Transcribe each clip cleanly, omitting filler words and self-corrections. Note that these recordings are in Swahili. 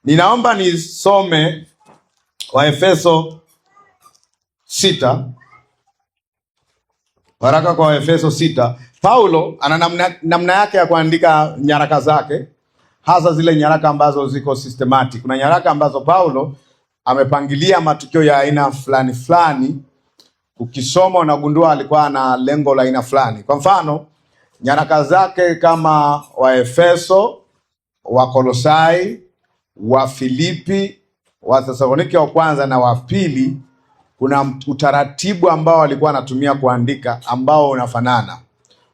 Ninaomba nisome Waefeso 6. Waraka kwa Waefeso 6. Paulo ana namna yake ya kuandika nyaraka zake, hasa zile nyaraka ambazo ziko systematic. Kuna nyaraka ambazo Paulo amepangilia matukio ya aina fulani fulani, ukisoma unagundua alikuwa na lengo la aina fulani. Kwa mfano, nyaraka zake kama Waefeso, Wakolosai, Wafilipi, Wathesalonike wa kwanza na wa pili, kuna utaratibu ambao alikuwa anatumia kuandika ambao unafanana.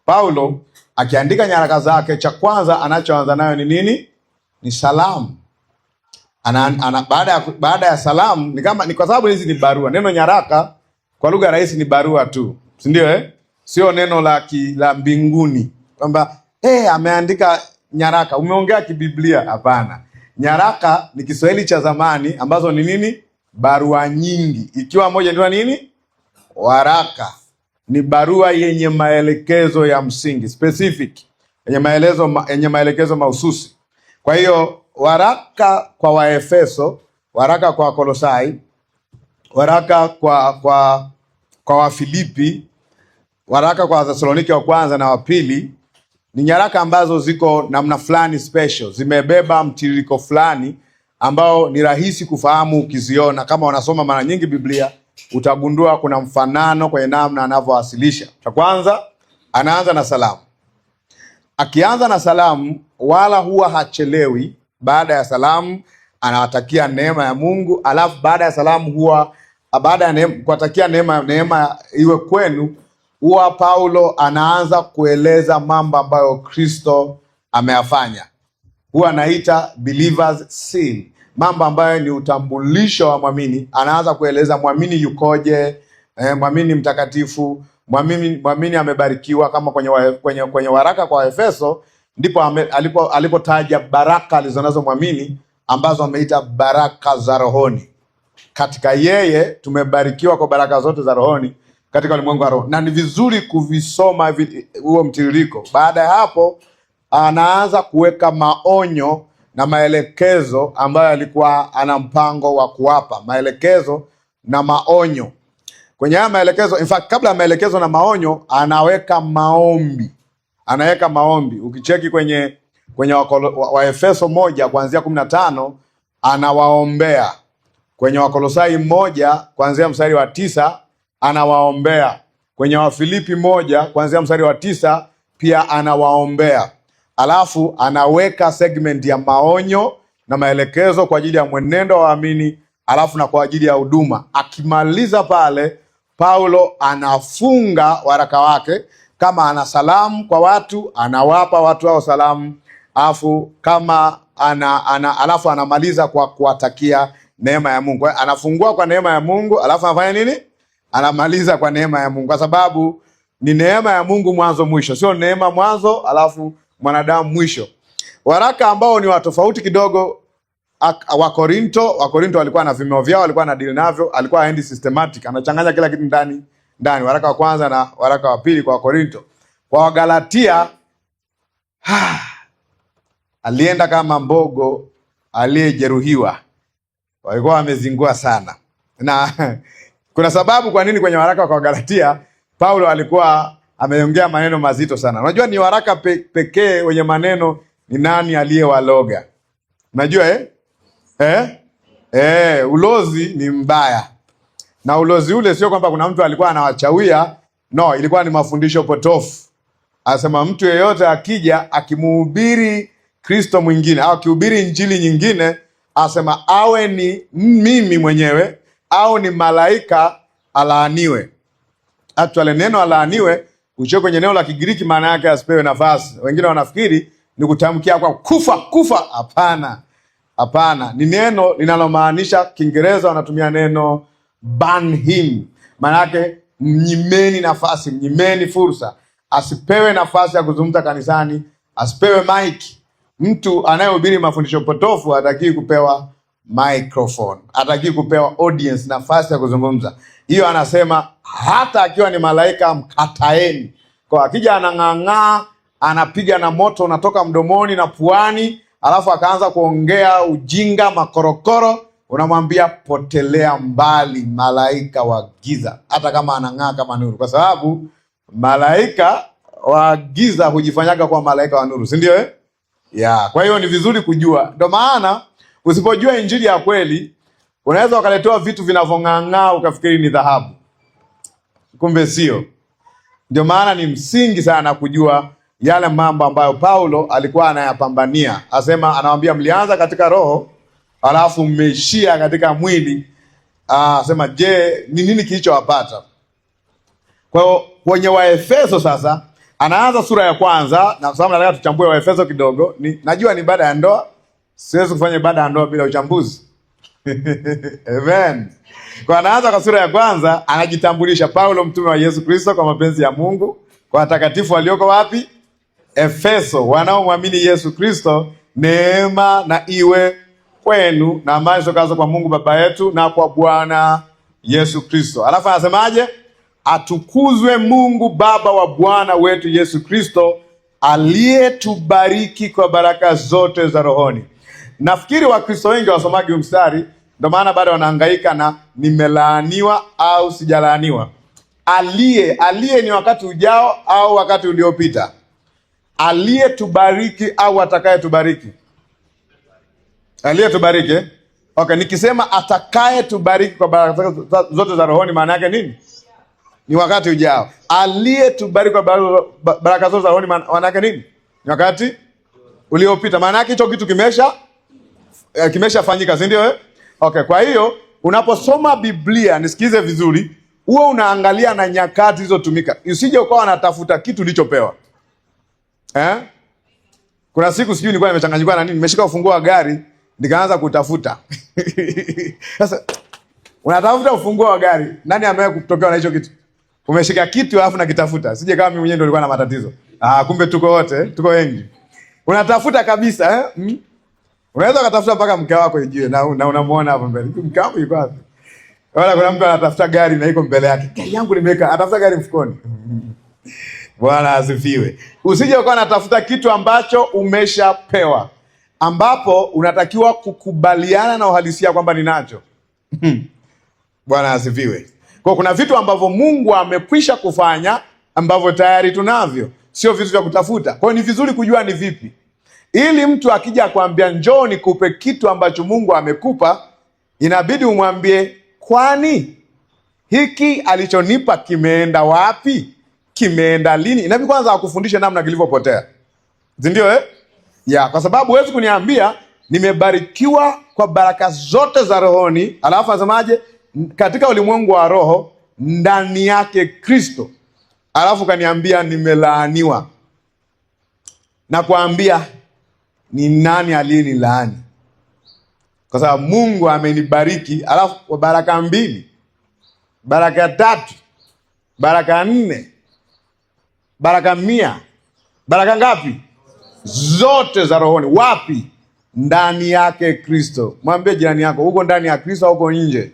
Paulo akiandika nyaraka zake, cha kwanza anachoanza nayo ni nini? Ni salamu. Baada ya salamu ni kwa sababu hizi ni barua. Neno nyaraka kwa lugha rahisi ni barua tu, si ndio Sio neno la mbinguni kwamba ameandika nyaraka, umeongea kibiblia. Hapana. Nyaraka ni Kiswahili cha zamani ambazo ni nini? Barua nyingi. Ikiwa moja ndio nini? Waraka. Ni barua yenye maelekezo ya msingi, specific, yenye maelekezo mahususi. Kwa hiyo waraka kwa Waefeso, waraka kwa Kolosai, waraka kwa Wafilipi, waraka kwa Wathesalonike wa kwanza na wa pili ni nyaraka ambazo ziko namna fulani special, zimebeba mtiririko fulani ambao ni rahisi kufahamu ukiziona. Kama unasoma mara nyingi Biblia, utagundua kuna mfanano kwenye namna anavyowasilisha. Cha kwanza anaanza na salamu. Akianza na salamu, wala huwa hachelewi. Baada ya salamu anawatakia neema ya Mungu, alafu baada ya salamu baada ya kuwatakia neema iwe kwenu, huwa Paulo anaanza kueleza mambo ambayo Kristo ameyafanya. Huwa anaita believers seal, mambo ambayo ni utambulisho wa mwamini. Anaanza kueleza mwamini yukoje, mwamini mtakatifu, mwamini amebarikiwa. Kama kwenye waraka kwa Efeso ndipo alipotaja baraka alizonazo mwamini ambazo ameita baraka za rohoni. Katika yeye tumebarikiwa kwa baraka zote za rohoni katika ulimwengu wa roho. Na ni vizuri kuvisoma huo mtiririko. Baada ya hapo anaanza kuweka maonyo na maelekezo ambayo alikuwa ana mpango wa kuwapa. Maelekezo na maonyo. Kwenye haya maelekezo, in fact, kabla ya maelekezo na maonyo, anaweka maombi. Ukicheki kwenye Waefeso 1 kuanzia 15 anawaombea. Kwenye Wakolosai 1 kuanzia mstari wa 9 anawaombea. Kwenye Wafilipi 1 kuanzia mstari wa 9 pia anawaombea. Alafu anaweka segment ya maonyo na maelekezo kwa ajili ya mwenendo wa waamini, alafu na kwa ajili ya huduma. Akimaliza pale, Paulo anafunga waraka wake. Kama ana salamu kwa watu, anawapa watu hao salamu. Alafu kama alafu anamaliza kwa kuwatakia neema ya Mungu. Anafungua kwa neema ya Mungu, alafu anafanya nini? Anamaliza kwa neema ya Mungu, kwa sababu ni neema ya Mungu mwanzo mwisho, sio neema mwanzo alafu mwanadamu mwisho. Waraka ambao ni wa tofauti kidogo, Wakorinto walikuwa na vimeo vyao, walikuwa na deal navyo, alikuwa haendi systematic, anachanganya kila kitu ndani. Waraka wa kwanza na waraka wa pili kwa Wakorinto. Kwa Wagalatia alienda kama mbogo aliyejeruhiwa, walikuwa wamezingua sana. Na kuna sababu kwa nini kwenye waraka kwa Galatia Paulo alikuwa ameongea maneno mazito sana. Unajua ni waraka pekee wenye maneno ni nani aliyewaloga. Unajua ulozi ni mbaya. Na ulozi ule sio kwamba kuna mtu alikuwa anawachawia, no, ilikuwa ni mafundisho potofu. Anasema mtu yeyote akija akimuhubiri Kristo mwingine au akihubiri injili nyingine, anasema awe ni mimi mwenyewe au ni malaika, alaaniwe. Actually neno alaaniwe ucho kwenye neno la Kigiriki maana yake asipewe nafasi. Wengine wanafikiri ni kutamkia kwa kufa. Hapana. Ni neno linalomaanisha, Kiingereza wanatumia neno ban him. Maana yake mnyimeni nafasi, mnyimeni fursa. Asipewe nafasi ya kuzungumza kanisani, asipewe mic. Mtu anayehubiri mafundisho potofu hataki kupewa microphone, hataki kupewa audience nafasi ya kuzungumza. Hiyo anasema hata akiwa ni malaika mkataeni. Kwa akija anang'ang'aa, anapiga na moto unatoka mdomoni na puani, alafu akaanza kuongea ujinga, makorokoro, unamwambia potelea mbali, malaika wa giza, hata kama anang'aa kama nuru, kwa sababu malaika wa giza hujifanyaga kwa malaika wa nuru, si ndio eh? Ya, kwa hiyo ni vizuri kujua. Ndio maana usipojua injili ya kweli, unaweza ukaletewa vitu vinavyong'ang'aa ukafikiri ni dhahabu, kumbe sio. Ndio maana ni msingi sana kujua yale mambo ambayo Paulo alikuwa anayapambania. Asema, anawaambia mlianza katika roho, alafu mmeishia katika mwili. Asema, je, ni nini kilichowapata? Kwa hiyo kwenye Waefeso sasa, anaanza sura ya kwanza, na sababu nataka tuchambue Waefeso kidogo. Najua ni baada ya ndoa, siwezi kufanya baada ya ndoa bila uchambuzi. Amen. Kwa anaanza kwa sura ya kwanza, anajitambulisha, Paulo mtume wa Yesu Kristo kwa mapenzi ya Mungu, kwa watakatifu walioko wapi? Efeso, wanaomwamini Yesu Kristo, neema na iwe kwenu na amani zitokazo kwa Mungu Baba yetu na kwa Bwana Yesu Kristo. Alafu anasemaje? Atukuzwe Mungu Baba wa Bwana wetu Yesu Kristo, aliyetubariki kwa baraka zote za rohoni. Nafikiri Wakristo wengi wasomagi mstari, ndio maana bado wanahangaika na nimelaaniwa au sijalaaniwa. Aliye ni wakati ujao au wakati uliopita? Aliyetubariki au atakayetubariki? Aliyetubariki. Okay, nikisema atakayetubariki kwa baraka zote za rohoni, maana yake nini? Ni wakati ujao. Aliyetubariki kwa baraka zote za rohoni, maana yake nini? Ni wakati uliopita. Maana yake hicho kitu kimeshafanyika, si ndio eh? Okay, kwa hiyo unaposoma Biblia, nisikize vizuri, uwe unaangalia na nyakati zilizotumika. Usije ukawa unatafuta kitu ulichopewa. Kuna siku sijui nilikuwa nimechanganyikwa na nini, nimeshika ufunguo wa gari nikaanza kutafuta. Sasa unatafuta ufunguo wa gari, nani amewahi kutokewa na hicho kitu? Umeshika kitu alafu nakitafuta. Sije kama mimi mwenyewe ndio nilikuwa na matatizo. Kumbe tuko wote, tuko wengi. Unatafuta kabisa Unaweza kutafuta mpaka mke wako ijue na unamuona hapo mbele. Mke wako yuko wapi? Wala kuna mtu anatafuta gari na iko mbele yake. Gari yangu nimeweka, atafuta gari mfukoni. Bwana asifiwe. Usije ukawa unatafuta kitu ambacho umeshapewa, ambapo unatakiwa kukubaliana na uhalisia kwamba ninacho. Bwana asifiwe. Kwa kuna vitu ambavyo Mungu amekwisha kufanya ambavyo tayari tunavyo, sio vitu vya kutafuta. Kwa hiyo ni vizuri kujua ni vipi, ili mtu akija kuambia njoo nikupe kitu ambacho Mungu amekupa, inabidi umwambie, kwani hiki alichonipa kimeenda wapi? Kimeenda lini? Inabidi kwanza akufundishe namna kilivyopotea. Ndio ya, kwa sababu huwezi kuniambia nimebarikiwa kwa baraka zote za rohoni, alafu asemaje? Katika ulimwengu wa roho ndani yake Kristo, alafu kaniambia nimelaaniwa. Na kuambia ni nani aliyenilaani? Kwa sababu Mungu amenibariki, alafu kwa baraka 2, baraka 3, baraka 4, baraka 100, baraka ngapi? Zote za rohoni. Wapi? Ndani yake Kristo. Mwambie jirani yako, uko ndani ya Kristo au uko nje?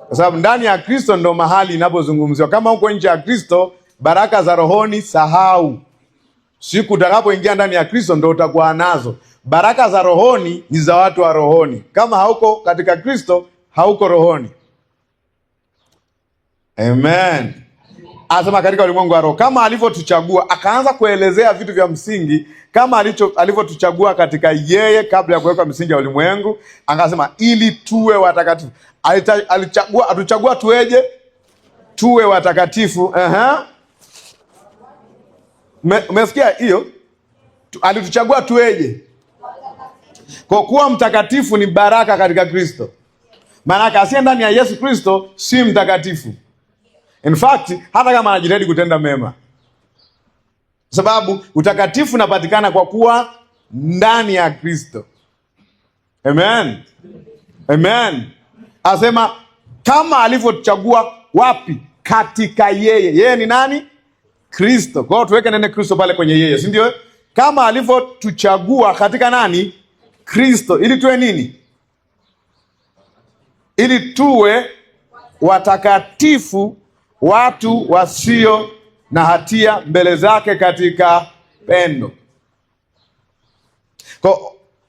Kwa sababu ndani ya Kristo ndo mahali inapozungumziwa. Kama uko nje ya Kristo, baraka za rohoni sahau. Siku utakapoingia ndani ya Kristo ndo utakuwa nazo. Baraka za rohoni ni za watu wa rohoni. Kama hauko katika Kristo, hauko rohoni. Amen. Anasema katika ulimwengu wa roho, kama alivyotuchagua, akaanza kuelezea vitu vya msingi, kama alivyotuchagua katika yeye kabla ya kuweka msingi ya ulimwengu. Akasema ili tuwe watakatifu. Atuchagua tuweje? Tuwe watakatifu. Umesikia hiyo? Alituchagua tuweje? Kwa kuwa mtakatifu ni baraka katika Kristo. Maana asiye ndani ya Yesu Kristo si mtakatifu. In fact, hata kama anajitahidi kutenda mema. Sababu utakatifu unapatikana kwa kuwa ndani ya Kristo. Amen. Amen. Asema kama alivyotuchagua wapi? Katika yeye. Yeye ni nani? Kristo. Kwa hiyo tuweke nene Kristo pale kwenye yeye, si ndio? Kama alivyotuchagua katika nani? Kristo. Ili tuwe nini? ili tuwe watakatifu, watu wasio na hatia mbele zake katika pendo. Kwa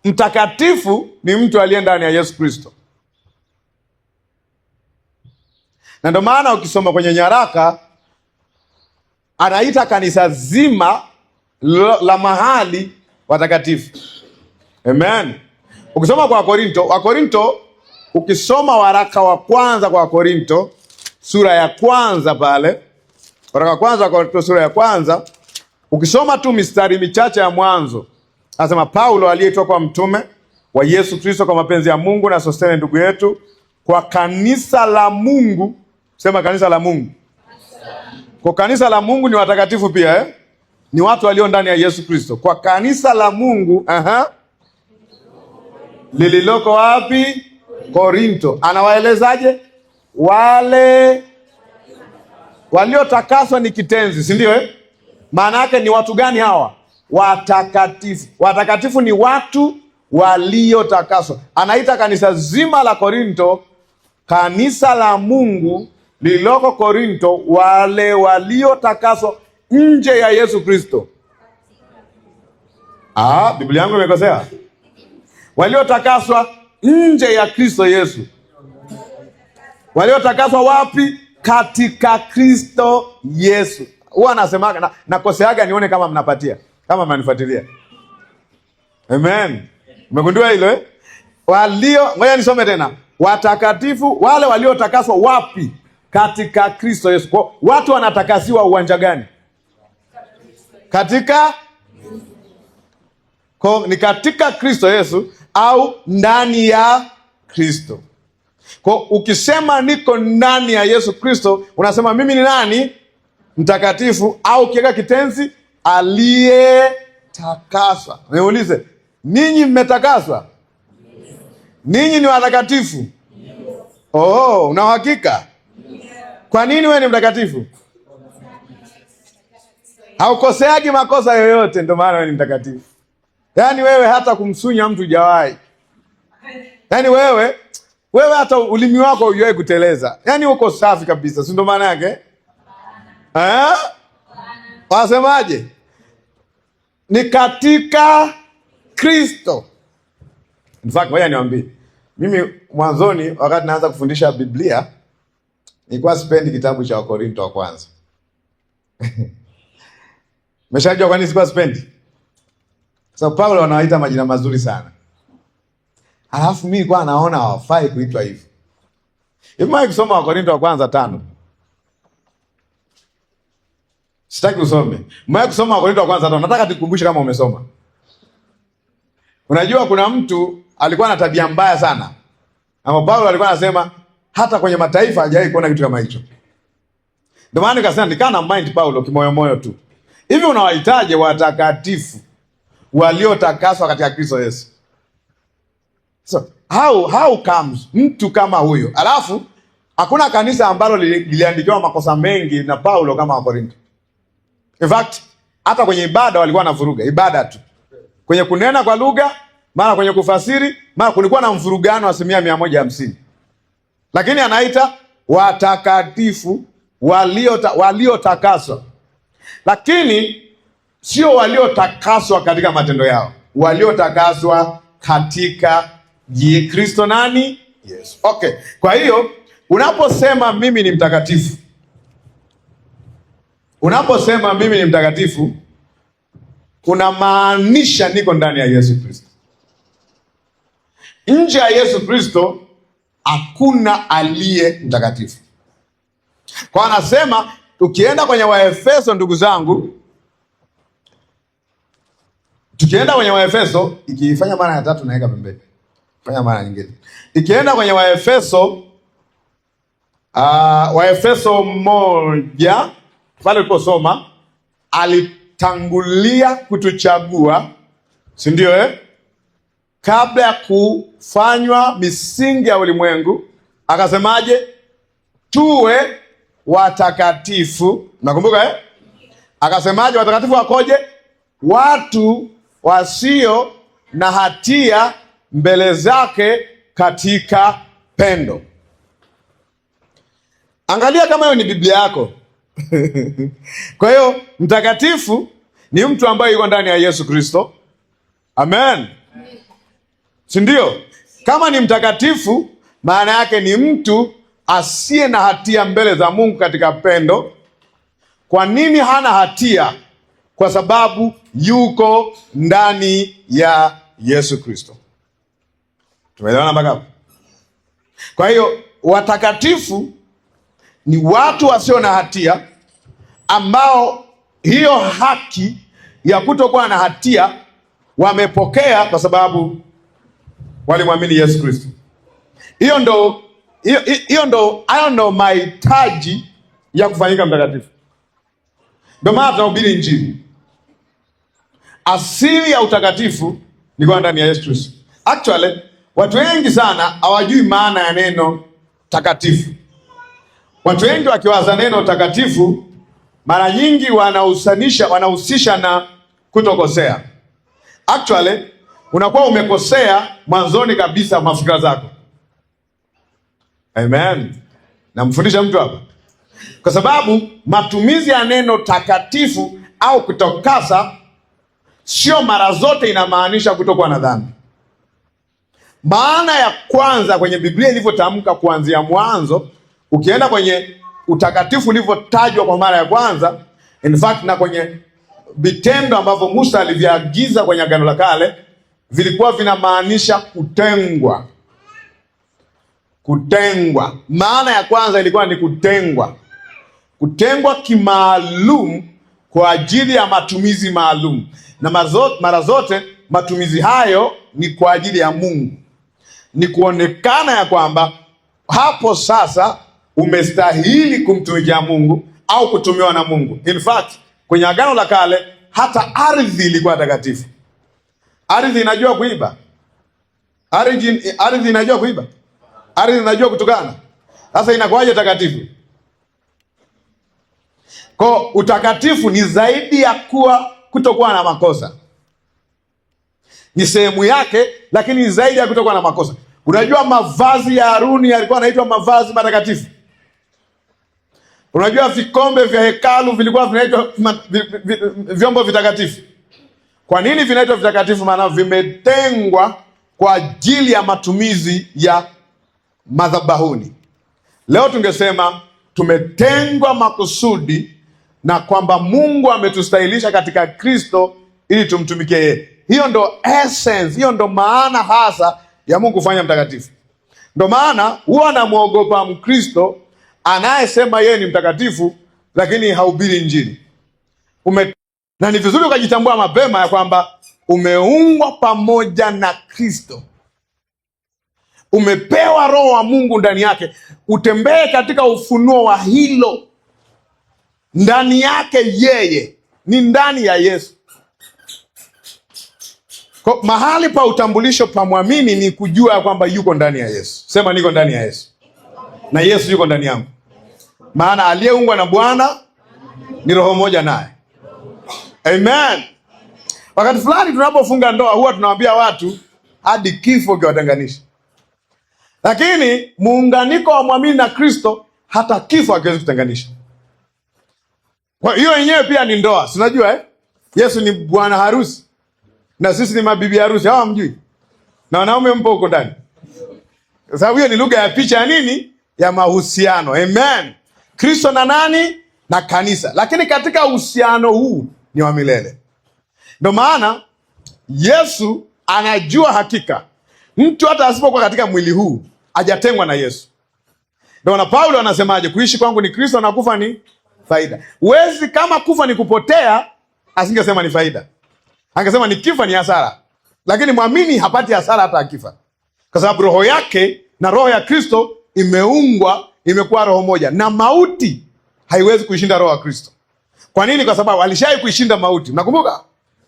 mtakatifu ni mtu aliye ndani ya Yesu Kristo. Na ndio maana ukisoma kwenye nyaraka anaita kanisa zima la mahali watakatifu. Amen. Ukisoma kwa Wakorinto, ukisoma waraka wa kwanza kwa Wakorinto sura ya kwanza pale, waraka wa kwanza wa Wakorinto sura ya kwanza, ukisoma tu mistari michache ya mwanzo, anasema Paulo aliyeitwa kwa mtume wa Yesu Kristo kwa mapenzi ya Mungu na Sostene ndugu yetu, kwa kanisa la Mungu. Sema kanisa la Mungu. Kwa kanisa la Mungu ni watakatifu pia ni watu walio ndani ya Yesu Kristo. Kwa kanisa la Mungu lililoko wapi? Korinto. Anawaelezaje? Wale waliotakaswa ni kitenzi, si ndio Maana yake ni watu gani hawa? Watakatifu. Watakatifu ni watu waliotakaswa. Anaita kanisa zima la Korinto kanisa la Mungu lililoko Korinto, wale waliotakaswa nje ya Yesu Kristo. Biblia yangu imekosea. Waliotakaswa nje ya Kristo Yesu. Waliotakaswa wapi? Katika Kristo Yesu. Huwa anasemaga nakoseaga nione kama mnapatia, kama mnanifuatilia. Amen. Umegundua hilo ngoja nisome tena. Watakatifu, wale waliotakaswa wapi? Katika Kristo Yesu. Kwa watu wanatakasiwa uwanja gani? Ni katika Kristo Yesu au ndani ya Kristo. Kwa ukisema niko ndani ya Yesu Kristo, unasema mimi ni nani? Mtakatifu, au kiweka kitenzi aliyetakaswa. Niulize, ninyi mmetakaswa? Ninyi ni watakatifu? Una uhakika? Kwa nini wewe ni mtakatifu? Haukoseagi makosa yoyote, ndio maana wewe ni mtakatifu. Yaani wewe hata kumsunya mtu hujawahi. Yaani wewe hata ulimi wako hujawahi kuteleza. Yaani uko safi kabisa, si ndio maana yake? Wasemaje? Ni katika Kristo. In fact, ngoja niwaambie. Mimi mwanzoni wakati naanza kufundisha Biblia nilikuwa sipendi kitabu cha Wakorinto wa kwanza. Umeshajua kwa nini sikuwa sipendi? So Paulo anawaita majina mazuri sana. Alafu mimi nilikuwa naona hawafai kuitwa hivyo. Hivi mimi kusoma Wakorinto wa kwanza 5. Sitaki usome. Mimi kusoma Wakorinto wa kwanza 5. Nataka tukukumbushe kama umesoma. Unajua kuna mtu alikuwa na tabia mbaya sana. Ama Paulo alikuwa anasema hata kwenye mataifa hajawahi kuona kitu kama hicho. Ndio maana nikasema nikana mind Paulo kimoyo tu. Hivi unawahitaje watakatifu waliotakaswa katika Kristo Yesu? So, how comes mtu kama huyo? Alafu hakuna kanisa ambalo liliandikiwa makosa mengi na Paulo kama Wakorinto. In fact, hata kwenye ibada walikuwa wanavuruga ibada tu. Kwenye kunena kwa lugha, mara kwenye kufasiri, mara kulikuwa na mvurugano wa 150. Lakini anaita watakatifu waliotakaswa. Lakini sio waliotakaswa katika matendo yao. Waliotakaswa katika Kristo nani? Yesu. Okay. Kwa hiyo unaposema mimi ni mtakatifu, unamaanisha niko ndani ya Yesu Kristo. Nje ya Yesu Kristo hakuna aliye mtakatifu. Kwa anasema tukienda kwenye Waefeso, ndugu zangu, tukienda kwenye Waefeso, ikifanya mara ya 3 naweka pembeni. Fanya mara nyingine. Ikienda kwenye Waefeso Waefeso 1 pale uliposoma, alitangulia kutuchagua, si ndio kabla ya kufanywa misingi ya ulimwengu, akasemaje? Tuwe watakatifu. Nakumbuka akasemaje? Watakatifu wakoje? Watu wasio na hatia mbele zake katika pendo. Angalia kama hiyo ni Biblia yako. Kwa hiyo mtakatifu ni mtu ambaye yuko ndani ya Yesu Kristo. Amen. Si ndio? Kama ni mtakatifu, maana yake ni mtu asiye na hatia mbele za Mungu katika pendo. Kwa nini hana hatia? Kwa sababu yuko ndani ya Yesu Kristo. Tumeelewana mpaka hapo? Kwa hiyo watakatifu ni watu wasio na hatia ambao hiyo haki ya kutokuwa na hatia wamepokea kwa sababu walimwamini Yesu Kristo. Hayo ndo mahitaji ya kufanyika mtakatifu. Ndio maana tunahubiri Injili. Asili ya utakatifu ni kwa ndani ya Yesu Kristo. Actually, watu wengi sana hawajui maana ya neno takatifu. Watu wengi wakiwaza neno takatifu, mara nyingi wanahusisha na kutokosea. Actually, unakuwa umekosea mwanzoni kabisa mafikira zako. Amen. Namfundisha mtu hapa. Kwa sababu matumizi ya neno takatifu au kutokasa sio mara zote inamaanisha kutokuwa na dhambi. Maana ya kwanza kwenye Biblia ilivyotamka kuanzia mwanzo, ukienda kwenye utakatifu ulivyotajwa kwa mara ya kwanza, in fact na kwenye vitendo ambavyo Musa aliviagiza kwenye Agano la Kale, vilikuwa vinamaanisha kutengwa. Kutengwa. Maana ya kwanza ilikuwa ni kutengwa. Kutengwa kimaalum kwa ajili ya matumizi maalum. Na mara zote matumizi hayo ni kwa ajili ya Mungu. Ni kuonekana ya kwamba hapo sasa umestahili kumtumikia Mungu au kutumiwa na Mungu. In fact, kwenye Agano la Kale hata ardhi ilikuwa takatifu. Ardhi inajua kuiba. Ardhi inajua kuiba. Ardhi inajua kutukana. Sasa inakuwaje takatifu? Kwa utakatifu ni zaidi ya kutokuwa na makosa. Ni sehemu yake, lakini ni zaidi ya kutokuwa na makosa. Unajua mavazi ya Haruni yalikuwa yanaitwa mavazi matakatifu. Unajua vikombe vya hekalu vilikuwa vinaitwa vyombo vitakatifu. Kwa nini vinaitwa vitakatifu? Maana vimetengwa kwa ajili ya matumizi ya madhabahuni. Leo tungesema tumetengwa makusudi na kwamba Mungu ametustahilisha katika Kristo ili tumtumikie yeye. Hiyo ndo essence, hiyo ndo maana hasa ya Mungu kufanya mtakatifu. Ndo maana huwa namwogopa Mkristo anayesema yeye ni mtakatifu lakini hahubiri Injili. Na ni vizuri ukajitambua mapema ya kwamba umeungwa pamoja na Kristo. Umepewa Roho wa Mungu ndani yake. Utembee katika ufunuo wa hilo. Ndani yake yeye. Ni ndani ya Yesu. Kwa mahali pa utambulisho pa mwamini ni kujua ya kwamba yuko ndani ya Yesu. Sema niko ndani ya Yesu. Na Yesu yuko ndani yangu. Maana aliyeungwa na Bwana ni roho moja naye. Amen. Wakati fulani tunapofunga ndoa huwa tunawaambia watu hadi kifo kiwatenganisha. Lakini muunganiko wa mwamini na Kristo hata kifo hakiwezi kutenganisha. Kwa hiyo yenyewe pia ni ndoa. Si unajua Yesu ni bwana harusi na sisi ni mabibi harusi. Hawa mjui? Na wanaume mpo huko ndani. Kwa sababu hiyo ni lugha ya picha ya nini? Ya mahusiano. Amen. Kristo na nani? Na kanisa. Lakini katika uhusiano huu ni wa milele. Ndio maana Yesu anajua hakika mtu hata asipokuwa katika mwili huu hajatengwa na Yesu. Ndio maana Paulo anasemaje? Kuishi kwangu ni Kristo na kufa ni faida. Wezi kama kufa ni kupotea, asingesema ni faida. Angesema ni kifa ni hasara. Lakini mwamini hapati hasara hata akifa. Kwa sababu roho yake na roho ya Kristo imeungwa, imekuwa roho moja. Na mauti haiwezi kuishinda roho ya Kristo. Kwa nini? Kwa sababu alishai kuishinda mauti. Mnakumbuka?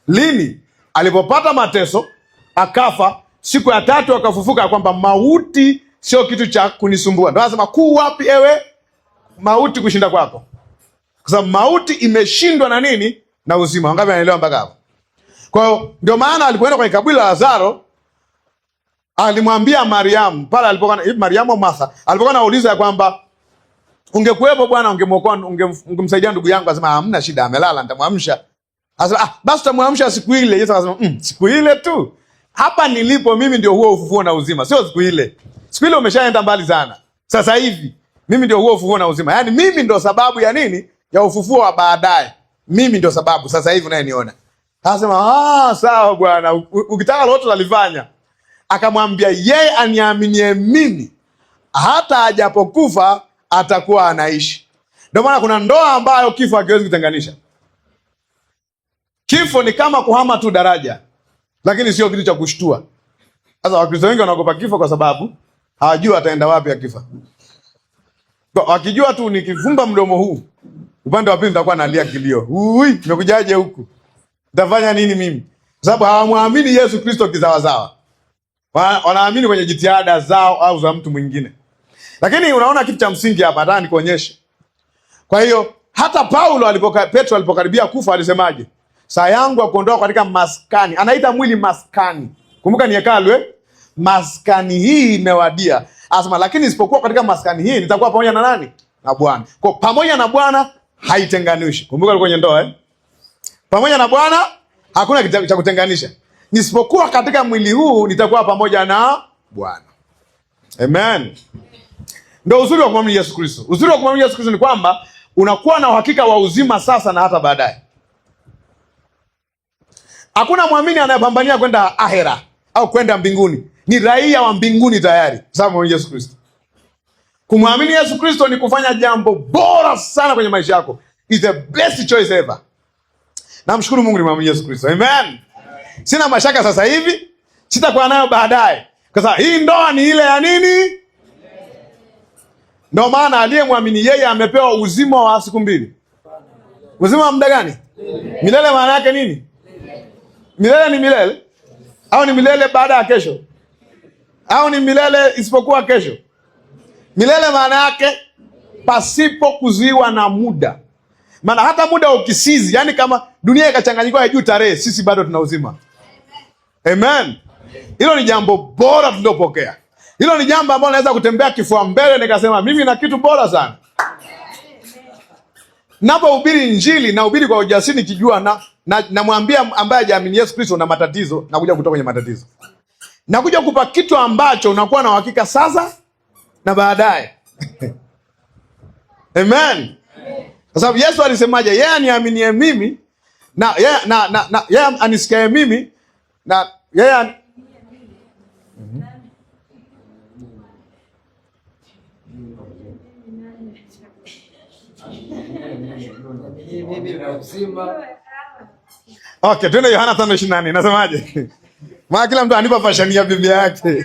Lini? Alipopata mateso, akafa, siku ya tatu akafufuka, kwamba mauti sio kitu cha kunisumbua. Ndio anasema kuu wapi ewe mauti kushinda kwako? Kwa sababu mauti imeshindwa na nini? Na uzima. Wangapi wanaelewa mpaka hapo? Kwa hiyo ndio maana alipoenda kwenye kaburi la Lazaro alimwambia Mariamu pale alipokuwa Mariamu Martha alipokuwa anauliza ya kwamba Ungekuwepo bwana, ungemwokoa, ungemsaidia ndugu yangu. Akasema hamna shida, amelala, nitamwamsha. Akasema basi tutamwamsha siku ile. Yesu akasema siku ile tu? Hapa nilipo mimi ndio huo ufufuo na uzima, sio siku ile. Siku ile umeshaenda mbali sana. Sasa hivi mimi ndio huo ufufuo na uzima. Yaani mimi ndio sababu ya nini? Ya ufufuo wa baadaye. Mimi ndio sababu sasa hivi unayeniona. Akasema sawa bwana, ukitaka lolote utalifanya. Akamwambia yeye aniaminie mimi, hata ajapokufa atakuwa anaishi. Ndio maana kuna ndoa ambayo kifo hakiwezi kutenganisha. Kifo ni kama kuhama tu daraja, lakini sio kitu cha kushtua. Sasa Wakristo wengi wanaogopa kifo kwa sababu hawajui ataenda wapi akifa. Wakijua tu nikifumba mdomo huu, upande wa pili nitakuwa nalia kilio. Nimekujaje huku? Nitafanya nini mimi? Kwa sababu hawamwamini Yesu Kristo kizawazawa. Wanaamini kwenye jitihada zao au za mtu mwingine. Lakini unaona kitu cha msingi hapa, nataka nikuonyeshe. Kwa hiyo hata Petro alipokaribia kufa alisemaje? Saa yangu ya kuondoka katika maskani. Anaita mwili maskani. Kumbuka ni hekalu maskani hii imewadia. Anasema lakini isipokuwa katika maskani hii nitakuwa pamoja na nani? Na Bwana. Kwa pamoja na Bwana haitenganishi. Kumbuka kwenye ndoa pamoja na Bwana hakuna kitu cha kutenganisha. Nisipokuwa katika mwili huu nitakuwa pamoja na Bwana. Amen. Ndio uzuri wa kumwamini Yesu Kristo. Uzuri wa kumwamini Yesu Kristo ni kwamba unakuwa na uhakika wa uzima sasa na hata baadaye. Hakuna mwamini anayepambania kwenda ahera au kwenda mbinguni. Ni raia wa mbinguni tayari, sababu ni Yesu Kristo. Kumwamini Yesu Kristo ni kufanya jambo bora sana kwenye maisha yako. It's the best choice ever. Namshukuru Mungu nimwamini Yesu Kristo. Amen. Sina mashaka sasa hivi, sitakuwa nayo baadaye. Kwa sababu hii ndoa ni ile ya nini? Ndio maana aliyemwamini yeye amepewa uzima wa siku mbili. Uzima wa muda gani? Milele maana yake nini? Milele ni milele? Au ni milele baada ya kesho? Au ni milele isipokuwa kesho? Milele maana yake pasipo kuzuiwa na muda. Maana hata muda ukisizi, yani kama dunia ikachanganyika juu tarehe, sisi bado tuna uzima. Amen. Hilo ni jambo bora tulilopokea. Hilo ni jambo ambalo naweza kutembea kifua mbele nikasema mimi na kitu bora sana. Napohubiri Injili na hubiri kwa ujasiri nikijua namwambia ambaye hajaamini Yesu Kristo na matatizo, nakuja kutoka kwenye matatizo. Nakuja kupa kitu ambacho unakuwa na uhakika sasa na baadaye. Amen. Kwa sababu Yesu alisemaje? Yeye aniaminie mimi na yeye anisikie mimi na yeye Okay, twende Yohana 5:24. Nasemaje? Maana kila mtu anipa fashani ya Biblia yake.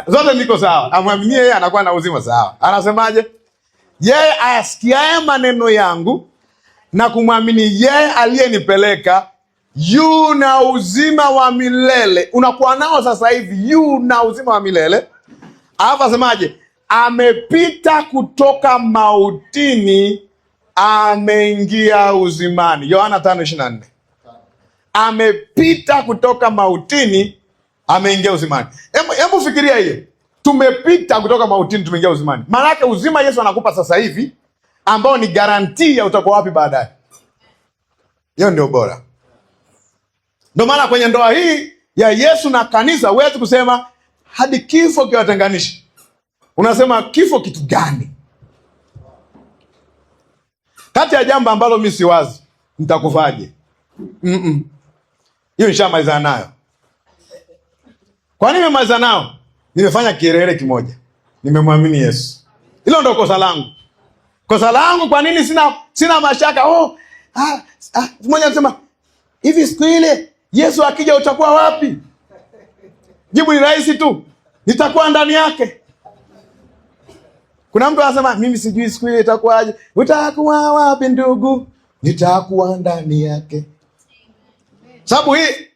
Zote niko sawa. Amwaminie yeye anakuwa na uzima sawa. Anasemaje? Yeye ayasikiaye maneno yangu na kumwamini yeye aliyenipeleka yu na uzima wa milele. Unakuwa nao sasa hivi, yu na uzima wa milele. Alafu asemaje? Amepita kutoka mautini ameingia uzimani. Yohana 5:24. Amepita kutoka mautini ameingia uzimani. Hebu fikiria hiyo. Tumepita kutoka mautini tumeingia uzimani. Maana yake uzima Yesu anakupa sasa hivi ambao ni garantii ya utakuwa wapi baadaye. Hiyo ndio bora. Ndio maana kwenye ndoa hii ya Yesu na kanisa huwezi kusema hadi kifo kiwatenganisha. Unasema kifo kitu gani? Kati ya jambo ambalo mimi si wazi, nitakufaje? Hiyo nishamaliza nayo. Kwa nini nimemaliza nao? Nimefanya kielele kimoja. Nimemwamini Yesu. Hilo ndio kosa langu. Kosa langu kwa nini sina mashaka? Mmoja anasema, hivi siku ile Yesu akija utakuwa wapi? Jibu ni rahisi tu. Nitakuwa ndani yake. Kuna mtu anasema, mimi sijui siku ile itakuwaje. Utakuwa wapi ndugu? Nitakuwa ndani yake.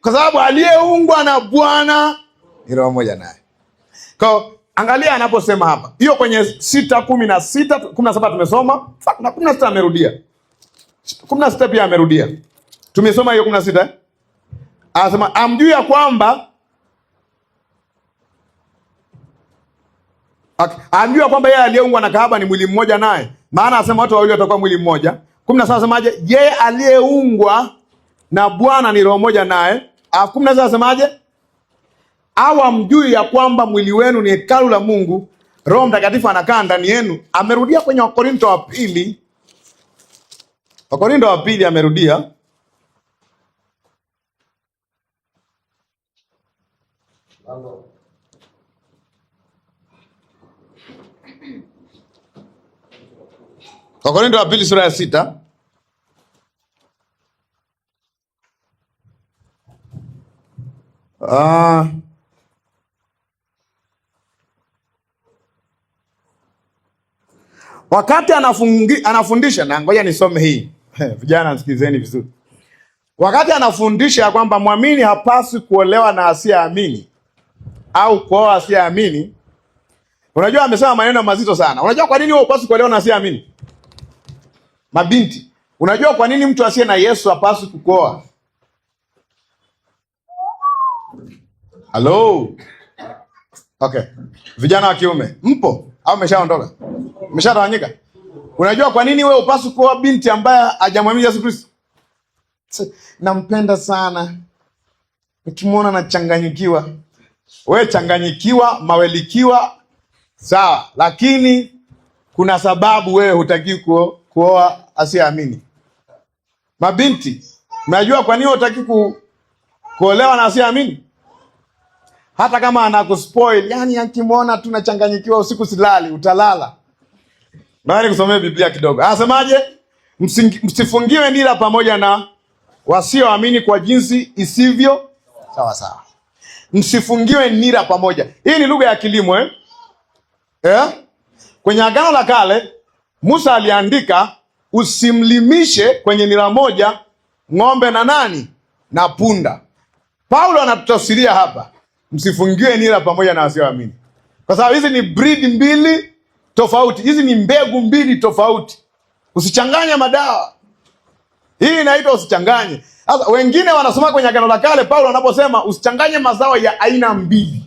Kwa sababu aliyeungwa na Bwana ni roho moja naye. Kwa angalia anaposema hapa. Hiyo kwenye 6:16, 17 tumesoma, na 16 amerudia. 16 pia amerudia. Tumesoma hiyo 16. Anasema amjui ya kwamba yeye aliyeungwa na kahaba ni mwili mmoja naye. Maana asema watu wawili watakuwa mwili mmoja. 17 asemaje? Yeye aliyeungwa na Bwana ni roho moja naye. 19 asemaje? Au hamjui ya kwamba mwili wenu ni hekalu la Mungu, Roho Mtakatifu anakaa ndani yenu? Amerudia kwenye Wakorintho wa pili. Wakorintho wa pili amerudia. Wakorintho wa pili sura ya 6. Wakati anafundisha, na ngoja nisome hii. Vijana nisikilizeni vizuri. Wakati anafundisha kwamba mwamini hapaswi kuolewa na asiyeamini au kuoa asiyeamini, unajua amesema maneno mazito sana. Unajua kwa nini wewe hupaswi kuolewa na asiyeamini? Mabinti, unajua kwa nini mtu asiye na Yesu hapaswi kukuoa? Hello. Okay. Vijana wa kiume, mpo au mmeshaondoka? Mmeshatawanyika? Unajua kwa nini wewe hupaswi kuoa binti ambaye hajamwamini Yesu Kristo? Nampenda sana, ukimwona nachanganyikiwa. Wewe changanyikiwa, mawelikiwa, sawa, lakini kuna sababu wewe hutaki kuoa asiyeamini. Mabinti, unajua kwa nini hutaki kuolewa na asiyeamini? Hata kama anakuspoil, yani akimwona tu nachanganyikiwa, usiku silali, utalala. Bali kusomea Biblia kidogo. Anasemaje? Msifungiwe nira pamoja na wasioamini kwa jinsi isivyo sawa sawa. Msifungiwe nira pamoja. Hii ni lugha ya kilimo Kwenye Agano la Kale Musa aliandika usimlimishe kwenye nira moja ng'ombe na nani? Na punda. Paulo anatutafsiria hapa msifungiwe nira pamoja na wasioamini. Kwa sababu hizi ni breed mbili tofauti. Hizi ni mbegu mbili tofauti. Usichanganye madawa. Hii inaitwa usichanganye. Sasa wengine wanasoma kwenye Agano la Kale Paulo anaposema usichanganye mazao ya aina mbili,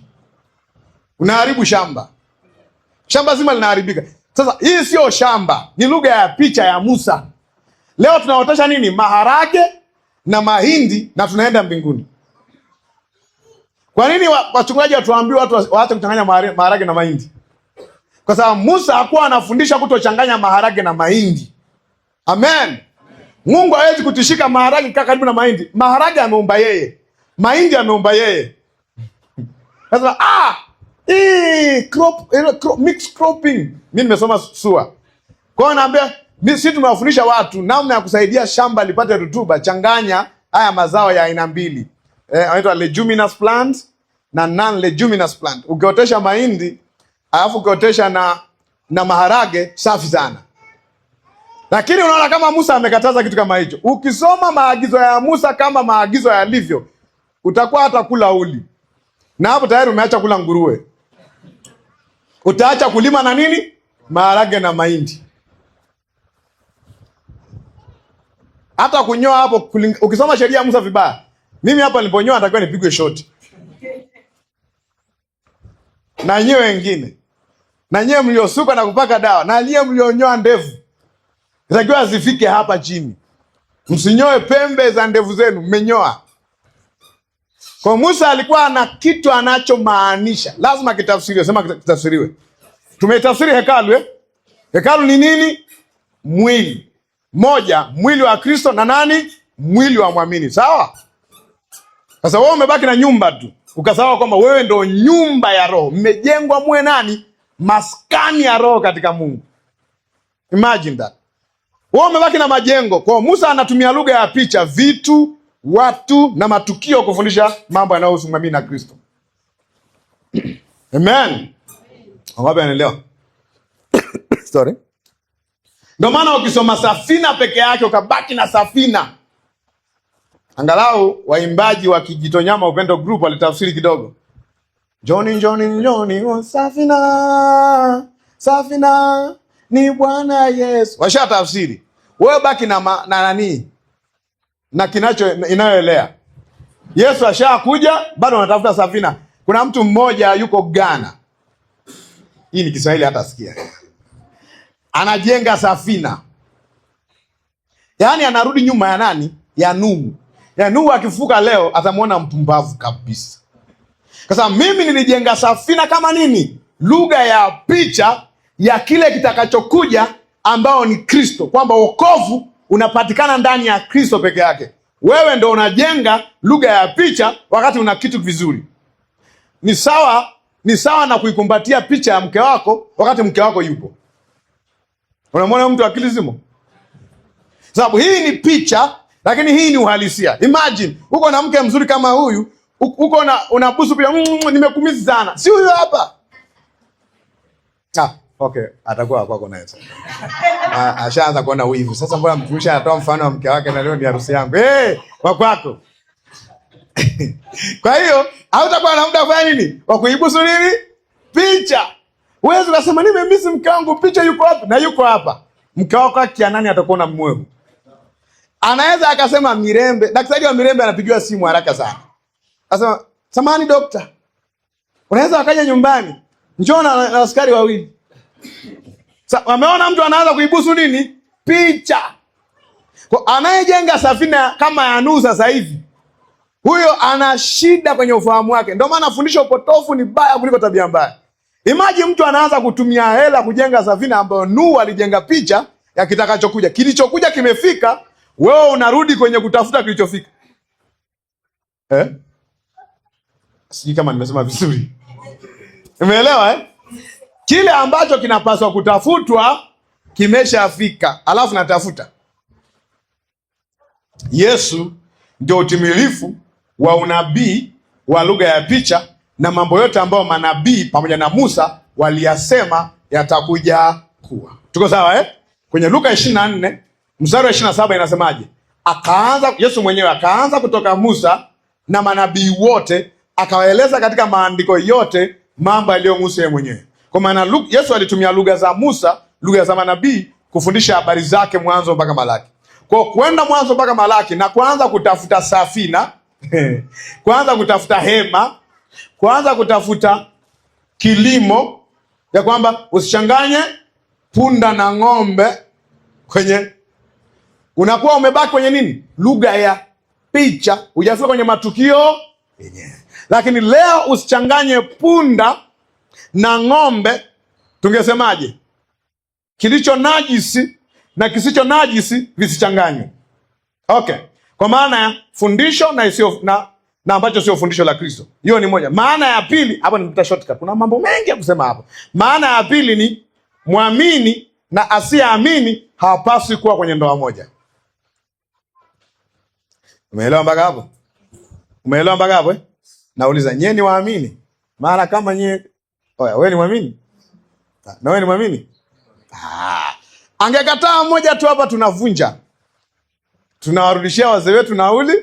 unaharibu shamba. Shamba zima linaharibika. Sasa hii sio shamba, ni lugha ya picha ya Musa. Leo tunaotesha nini? Maharage na mahindi na tunaenda mbinguni. Kwa nini wachungaji watuambie watu waache kuchanganya maharage na mahindi? Kwa sababu Musa hakuwa anafundisha kutochanganya maharage na mahindi. Amen. Mungu hawezi kutishika maharage kaa karibu na mahindi. Maharage ameumba yeye, mahindi ameumba yeye. Sasa mix cropping. Mimi nimesoma SUA. Kwa hiyo naambia sisi tumewafundisha watu namna ya kusaidia shamba lipate rutuba. Changanya haya mazao ya aina mbili. Inaitwa leguminous plant na non leguminous plant. Ukiotesha mahindi alafu ukiotesha na maharage, safi sana. Lakini unaona kama Musa amekataza kitu kama hicho. Ukisoma maagizo ya Musa kama maagizo yalivyo, utakuwa hata kula uli. Na hapo tayari umeacha kula nguruwe. Utaacha kulima na nini? Maharage na mahindi. Hata kunyoa hapo, ukisoma sheria ya Musa vibaya. Mimi hapa niliponyoa natakiwa nipigwe shoti. Na nyewe wengine. Na nyewe mliosuka na kupaka dawa. Na nyewe mlionyoa ndevu. Natakiwa zifike hapa chini. Msinyoe pembe za ndevu zenu, mmenyoa. Kwa Musa alikuwa na kitu anachomaanisha. Lazima kitafsiriwe, sema kitafsiriwe. Tumetafsiri hekalu Hekalu ni nini? Mwili. Moja, mwili wa Kristo na nani? Mwili wa mwamini. Sawa? Sasa wewe umebaki na nyumba tu. Ukasahau kwamba wewe ndo nyumba ya Roho. Mmejengwa muwe nani? Maskani ya Roho katika Mungu. Imagine that. Wewe umebaki na majengo. Kwa Musa anatumia lugha ya picha, vitu, watu na matukio kufundisha mambo yanayohusu mwamini na Kristo. Amen. Wangapi anaelewa? Sorry. Ndio maana ukisoma Safina peke yake ukabaki na Safina. Angalau waimbaji wa Kijitonyama Upendo Group walitafsiri kidogo. Johnny, Safina, Safina ni Bwana Yesu. Washatafsiri. Wewe baki na nani? Na kinacho inayoelea. Yesu ashakuja, bado unatafuta Safina. Kuna mtu mmoja yuko Ghana. Hii ni Kiswahili hata sikia. anajenga safina. Yaani anarudi nyuma ya nani? Ya Nuhu. Ya Nuhu akifuka leo atamwona mpumbavu kabisa. Kwa sababu mimi nilijenga safina kama nini? Lugha ya picha ya kile kitakachokuja ambao ni Kristo, kwamba wokovu unapatikana ndani ya Kristo peke yake. Wewe ndo unajenga lugha ya picha wakati una kitu vizuri. Ni sawa na kuikumbatia picha ya mke wako wakati mke wako yupo. Unamwona mtu akili zimo? Sababu hii ni picha, lakini hii ni uhalisia. Imagine uko na mke mzuri kama huyu, uko unabusu pia, nimekumizi sana. Si huyu hapa. Okay, atakuwa kwako naye sasa. Ashaanza kuona wivu. Sasa mbona mtumishi anatoa mfano wa mke wake na leo ni harusi yangu. Kwa kwako. Kwa hiyo, hautakuwa na muda kufanya nini? Wa kuibusu nini? Picha. Huwezi kusema nimemisi mke wangu, picha yuko hapa na yuko hapa. Mke wako akia nani atakuwa na mwevu? Anaweza akasema Mirembe, daktari wa Mirembe anapigiwa simu haraka sana. Anasema, "Samahani dokta. Unaweza akaja nyumbani? Njoo na askari wawili." Wameona mtu anaanza kuibusu nini? Picha. Kwa anayejenga safina kama ya Nuhu sasa hivi, huyo ana shida kwenye ufahamu wake. Ndio maana fundisho potofu ni baya kuliko tabia mbaya. Imagine mtu anaanza kutumia hela kujenga safina ambayo Nuhu alijenga picha ya kitakachokuja. Kilichokuja kimefika, wewe unarudi kwenye kutafuta kilichofika. Sijui kama nimesema vizuri. Umeelewa Kile ambacho kinapaswa kutafutwa kimeshafika, alafu natafuta. Yesu ndio utimilifu wa unabii wa lugha ya picha na mambo yote ambayo manabii pamoja na Musa waliyasema yatakuja kuwa. Tuko sawa Kwenye Luka 24 mstari wa 27 inasemaje? Yesu mwenyewe akaanza kutoka Musa na manabii wote, akawaeleza katika maandiko yote mambo yaliyomhusu yeye mwenyewe. Kwa maana Yesu alitumia lugha za Musa, lugha za manabii kufundisha habari zake mwanzo mpaka Malaki. Kwa kwenda mwanzo mpaka Malaki na kuanza kutafuta safina, kuanza kutafuta hema, kuanza kutafuta kilimo, ya kwamba usichanganye punda na ng'ombe kwenye, unakuwa umebaki kwenye nini? Lugha ya picha, hujafika kwenye matukio yenyewe. Lakini leo usichanganye punda na ng'ombe, tungesemaje? Kilicho najisi na kisicho najisi visichanganywe. Okay. Kwa maana ya fundisho na isio na ambacho sio fundisho la Kristo. Hiyo ni moja. Maana ya pili, hapo nimepita shortcut. Kuna mambo mengi ya kusema hapo. Maana ya pili ni muamini na asiyeamini hawapaswi kuwa kwenye ndoa moja. Umeelewa mpaka hapo? Umeelewa mpaka hapo Nauliza, nyie ni waamini? Maana kama nyie, wewe ni muamini? Na wewe ni muamini? Angekataa mmoja tu hapa tunavunja. Tunawarudishia wazee wetu nauli,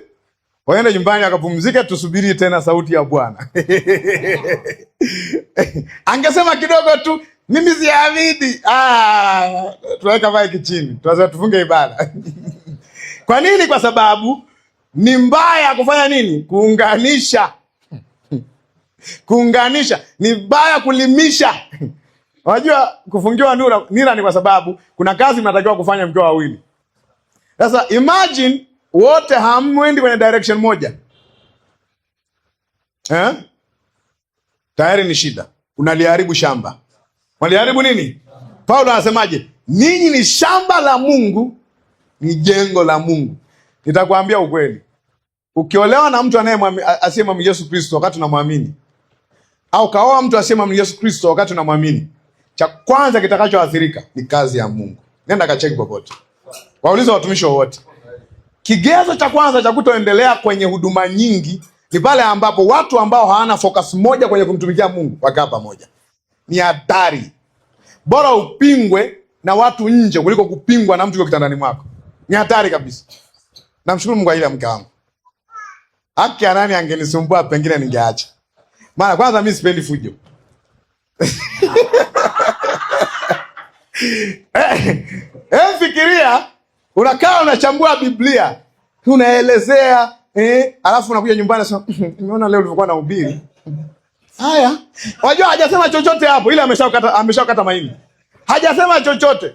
waende nyumbani akapumzike, tusubiri tena sauti ya Bwana. Angesema kidogo tu, mimi siamini. Tuweka maiki chini, tuanze tufunge ibada. Kwa nini? Kwa sababu ni mbaya kufanya nini? Kuunganisha. Kuunganisha ni mbaya, kulimisha. Unajua kufungiwa nira ni kwa sababu kuna kazi mnatakiwa kufanya mkiwa wawili. Sasa imagine wote hamwendi kwenye direction moja. Tayari ni shida. Unaliharibu shamba. Waliharibu nini? Paulo anasemaje? Ninyi ni shamba la Mungu, ni jengo la Mungu. Nitakwambia ukweli. Ukiolewa na mtu asiyemwamini Yesu Kristo wakati unamwamini, au kaoa mtu asiyemwamini Yesu Kristo wakati unamwamini, cha kwanza kitakachoathirika ni kazi ya Mungu. Nenda kacheki popote. Waulize watumishi wote. Kigezo cha kwanza cha kutoendelea kwenye huduma nyingi ni pale ambapo watu ambao hawana focus moja kwenye kumtumikia Mungu wakaa pamoja. Ni hatari. Bora upingwe na watu nje kuliko kupingwa na mtu yuko kitandani mwako. Ni hatari kabisa. Namshukuru Mungu ile mke wangu. Haki ya nani angenisumbua pengine ningeacha. Maana kwanza mimi sipendi fujo. Fikiria unakaa unachambua Biblia, unaelezea alafu unakuja nyumbani sasa, nimeona leo ulivyokuwa nahubiri. Haya, unajua hajasema chochote hapo, ile ameshakata maini. hajasema chochote,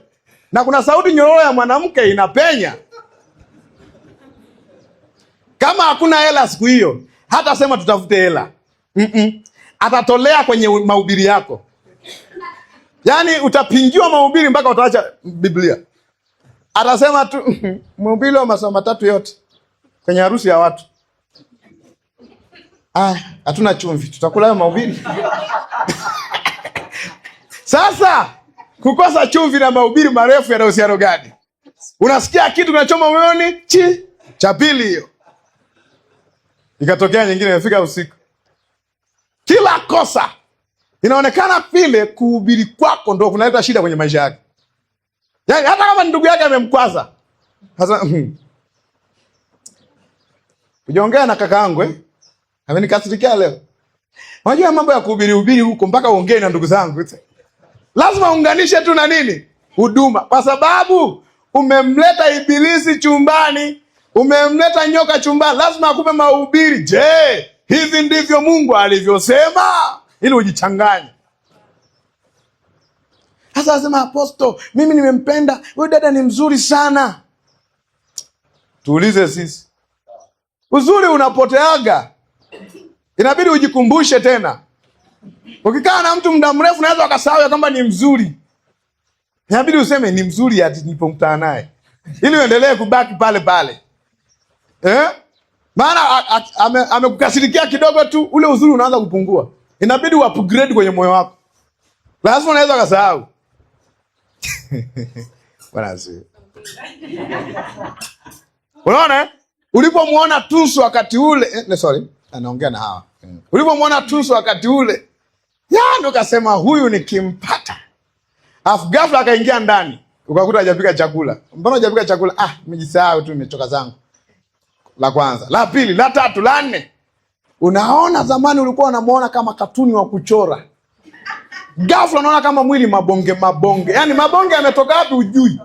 na kuna sauti nyororo ya mwanamke inapenya. Kama hakuna hela siku hiyo, hata sema tutafute hela. Atatolea kwenye mahubiri yako. Yaani utapingiwa mahubiri mpaka utaacha Biblia. Atasema tu mhubiri wa masomo matatu yote kwenye harusi ya watu. Hatuna chumvi, tutakula hayo mahubiri. Sasa kukosa chumvi na mahubiri marefu yana uhusiano gani? Unasikia kitu kinachoma moyoni, cha pili hiyo. Ikatokea nyingine, imefika usiku. Kila kosa inaonekana vile kuhubiri kwako ndio kunaleta shida kwenye maisha yake. Yaani hata kama ndugu yake amemkwaza. Sasa ujaongea na kaka yangu amenikasirikia leo. Unajua mambo ya kuhubiri huko mpaka uongee na ndugu zangu. Lazima unganishe tu na nini? Huduma. Kwa sababu umemleta ibilisi chumbani, umemleta nyoka chumbani, lazima akupe mahubiri. Je, hivi ndivyo Mungu alivyosema? Ili ujichanganye. Sasa asema aposto, mimi nimempenda, huyu dada ni mzuri sana. Tuulize sisi. Uzuri unapoteaga. Inabidi ujikumbushe tena. Ukikaa na mtu muda mrefu unaweza ukasahau kwamba ni mzuri. Inabidi useme ni mzuri ati nilipomkutana naye. Ili uendelee kubaki pale pale. Maana amekukasirikia kidogo tu, ule uzuri unaanza kupungua. Inabidi upgrade kwenye moyo wako. Lazima unaweza ukasahau. Bwana asifiwe. Unaona? Ulipomuona Tunsu wakati ule, anaongea na hawa. Ulipomuona Tunsu wakati ule, ndo kasema huyu nikimpata. Afu ghafla akaingia ndani, ukakuta hajapika chakula. Mbona hajapika chakula? Nimejisahau tu, nimechoka zangu. La kwanza, la pili, la tatu, la nne. Unaona zamani ulikuwa unamuona kama katuni wa kuchora. Ghafla unaona kama mwili mabonge. Yaani mabonge yametoka wapi ujui.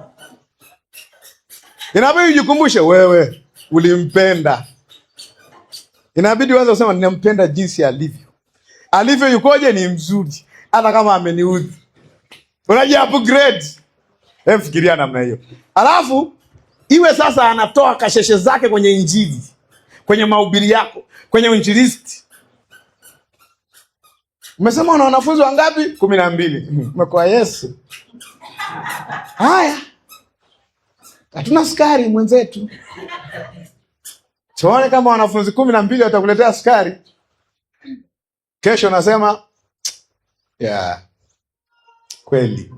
Inabidi ujikumbushe wewe ulimpenda. Inabidi uanze kusema ninampenda jinsi alivyo. Alivyo yukoje? Ni mzuri. Hata kama ameniudhi. Unaji-upgrade. Fikiria namna hiyo. Alafu iwe sasa anatoa kasheshe zake kwenye Injili, kwenye mahubiri yako, kwenye uinjilisti. Umesema una wanafunzi wangapi? 12. Umekuwa Yesu. Haya. Hatuna sukari mwenzetu. Tuone kama wanafunzi 12 watakuletea sukari. Kesho nasema kweli.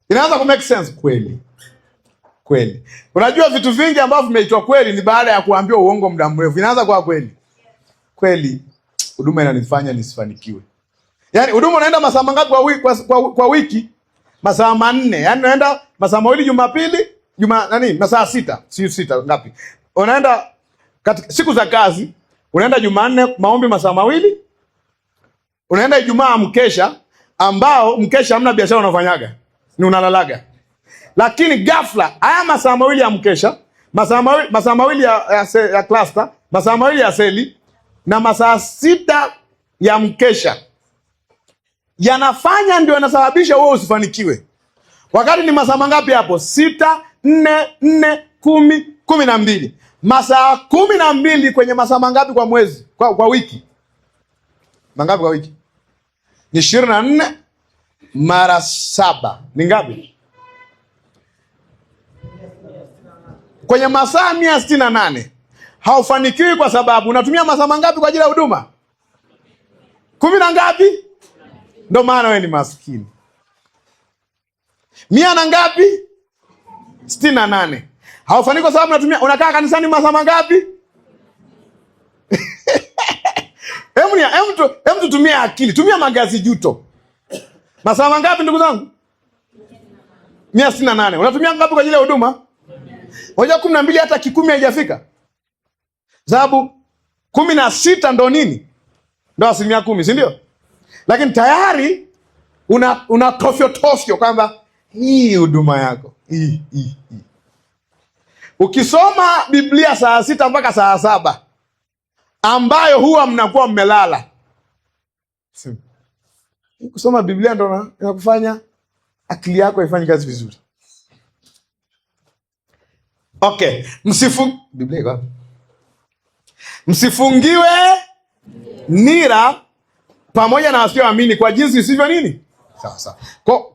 Inaanza ku make sense kweli. Kweli. Unajua vitu vingi ambavyo vimeitwa kweli ni baada ya kuambiwa uongo muda mrefu. Inaanza kwa kweli. Kweli huduma inanifanya nisifanikiwe. Yaani huduma unaenda masaa mangapi kwa wiki? Masaa 4. Yaani unaenda masaa 2 Jumapili, masaa 6. Si 6 ngapi? Unaenda katika siku za kazi, unaenda Jumanne maombi masaa 2. Unaenda Ijumaa mkesha, ambao mkesha hamna biashara unafanyaga. Ni unalalaga. Lakini ghafla haya masaa 2 ya mkesha, masaa 2 ya cluster, masaa 2 ya seli na masaa 6 ya mkesha yanafanya ndio yanasababisha wewe usifanikiwe. Wakati ni masaa mangapi hapo? 6, 4, 10, 12. Masaa 12 kwenye masaa mangapi kwa mwezi? Kwa wiki. Mangapi kwa wiki? Ni 24 mara 7. Ni ngapi? Kwenye masaa 168. Haufanikiwi kwa sababu unatumia masaa mangapi kwa ajili ya huduma? 10 na ngapi? Ndio maana wewe ni maskini. 100 na ngapi? 68. Haufanikiwi kwa sababu unakaa kanisani masaa mangapi? Hebu tutumie akili, tumia magazi juto. Masaa mangapi ndugu zangu? 168. Unatumia ngapi kwa ajili ya huduma? Moja 12 hata 10 haijafika. Sababu 16 ndo nini? Ndo 10%, si ndio? Lakini tayari una tofyo kwamba hii huduma yako. Hii. Ukisoma Biblia saa 6 mpaka saa 7 ambayo huwa mnakuwa mmelala. Kusoma Biblia ndo inakufanya akili yako haifanyi kazi vizuri. Okay, Biblia iko wapi? Msifungiwe nira pamoja na wasioamini kwa jinsi isivyo nini? Sawa sawa.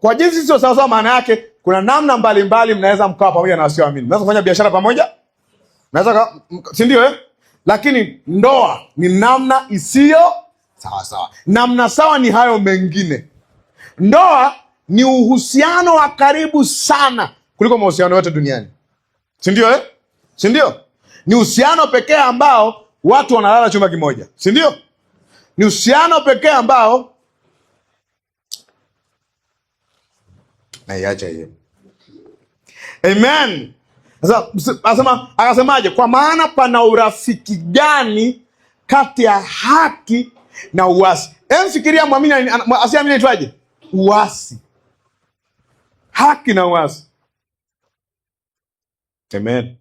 Kwa jinsi sio sawa sawa, maana yake kuna namna mbalimbali mnaweza mkawa pamoja na wasioamini. Mnaweza kufanya biashara pamoja? Mnaweza, si ndio Lakini ndoa ni namna isiyo sawa sawa. Namna sawa ni hayo mengine. Ndoa ni uhusiano wa karibu sana kuliko mahusiano yote duniani. Si ndio Si ndio? Ni uhusiano pekee ambao watu wanalala chumba kimoja. Si ndio? Ni uhusiano pekee ambao naiacha hiyo. Amen. Sasa akasemaje? Kwa maana pana urafiki gani kati ya haki na uasi? Fikiria muamini asiamini aitwaje? Uasi. Haki na uasi. Amen.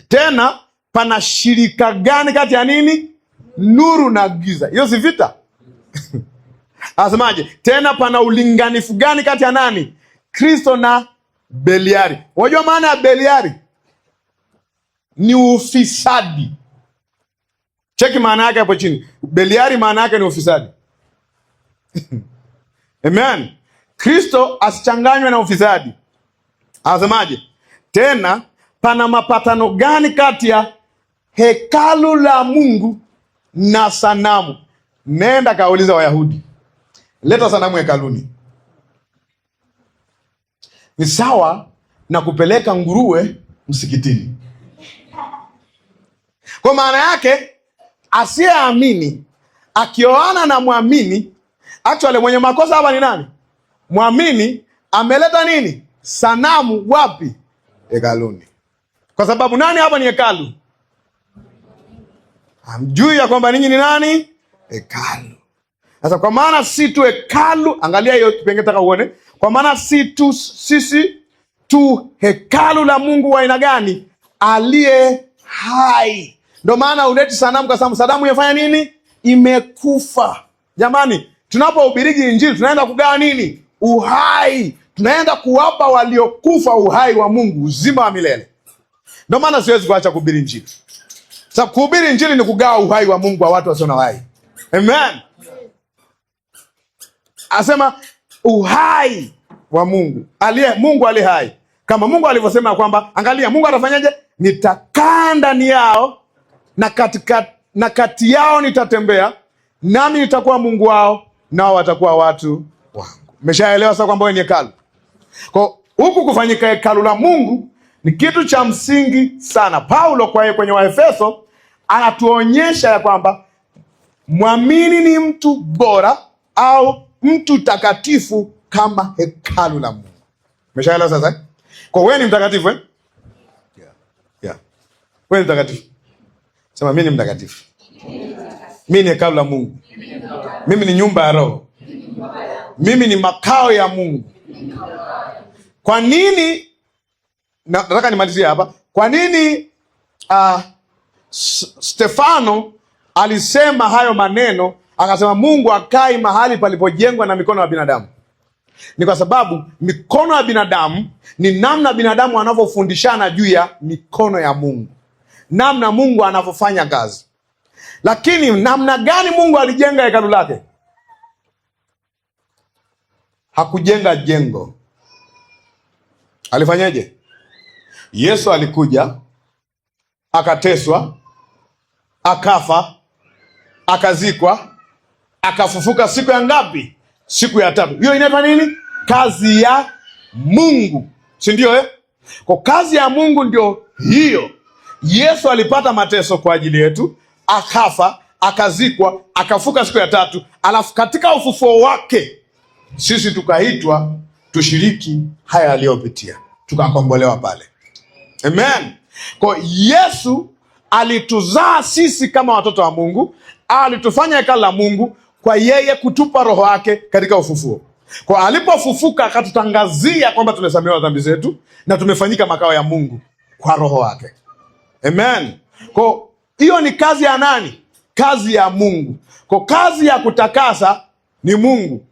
Tena pana shirika gani kati ya nini? Nuru na giza. Hiyo si vita? Asemaje? Tena pana ulinganifu gani kati ya nani? Kristo na Beliari. Unajua maana ya Beliari? Ni ufisadi. Cheki maana yake hapo chini. Beliari maana yake ni ufisadi. Amen. Kristo asichanganywe na ufisadi. Asemaje? Tena pana mapatano gani kati ya hekalu la Mungu na sanamu? Nenda kauliza Wayahudi, leta sanamu hekaluni. Ni sawa na kupeleka nguruwe msikitini. Kwa maana yake asiyeamini akioana na mwamini, actually mwenye makosa hapa ni nani? Mwamini ameleta nini? Sanamu wapi? Hekaluni. Kwa sababu nani hapa ni hekalu? Hamjui ya kwamba ninyi ni nani? Hekalu. Sasa kwa maana si tu hekalu, angalia hiyo kipengele taka uone. Kwa maana si tu sisi tu hekalu la Mungu wa aina gani? Aliye hai. Ndio maana uleti sanamu, kwa sababu sanamu imefanya nini? Imekufa. Jamani, tunapohubiri Injili tunaenda kugawa nini? Uhai. Tunaenda kuwapa waliokufa uhai wa Mungu, uzima wa milele. Ndio maana siwezi kuacha kuhubiri Injili. Sababu kuhubiri Injili ni kugawa uhai wa Mungu wa watu wasio na uhai. Amen. Asema uhai wa Mungu. Mungu aliye hai. Kama Mungu alivyosema kwamba angalia Mungu atafanyaje? Nitakaa ndani yao na kati yao nitatembea, nami nitakuwa Mungu wao nao watakuwa watu wangu. Umeshaelewa sasa kwamba wewe ni hekalu? Kwa huku kufanyika hekalu la Mungu ni kitu cha msingi sana. Paulo kwenye Waefeso anatuonyesha ya kwamba mwamini ni mtu bora au mtu takatifu kama hekalu la Mungu. Umeshaelewa sasa? Kwa wewe ni mtakatifu Yeah. Wewe ni mtakatifu. Sema mimi ni mtakatifu. Mimi ni hekalu la Mungu. Mimi ni nyumba ya Roho. Mimi ni makao ya Mungu. Kwa nini nataka nimalizie hapa? Kwa nini Stefano alisema hayo maneno, akasema Mungu akai mahali palipojengwa na mikono ya binadamu? Ni kwa sababu mikono ya binadamu ni namna binadamu anavyofundishana juu ya mikono ya Mungu, namna Mungu anavyofanya kazi. Lakini namna gani Mungu alijenga hekalu lake? Hakujenga jengo. Alifanyaje? Yesu alikuja, akateswa, akafa, akazikwa, akafufuka siku ya ngapi? Siku ya tatu. Hiyo inaitwa nini? Kazi ya Mungu, si ndio Kwa kazi ya Mungu ndio hiyo. Yesu alipata mateso kwa ajili yetu, akafa, akazikwa, akafuka siku ya tatu, alafu katika ufufuo wake sisi tukaitwa tushiriki haya aliyopitia, tukakombolewa pale. Amen. Kwa Yesu alituzaa sisi kama watoto wa Mungu, alitufanya hekalu la Mungu kwa yeye kutupa roho wake katika ufufuo. Kwa alipofufuka akatutangazia kwamba tumesamehewa dhambi zetu na tumefanyika makao ya Mungu kwa roho wake. Amen. Kwa hiyo ni kazi ya nani? Kazi ya Mungu. Kwa kazi ya kutakasa ni Mungu.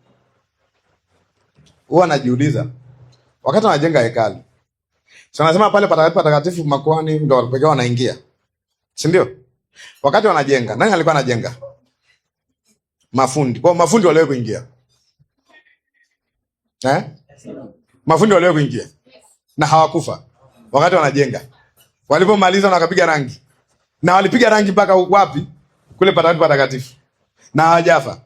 huwa najiuliza wakati wanajenga hekalu. So nasema pale patakatifu makuhani ndio walipekee wanaingia. Si ndio? Wakati wanajenga, nani alikuwa anajenga? Mafundi. Kwa mafundi waliwe kuingia. Mafundi waliwe kuingia. Na hawakufa wakati wanajenga. Walipomaliza na wakapiga rangi. Na walipiga rangi mpaka wapi? Kule patakatifu. Na hawajafa.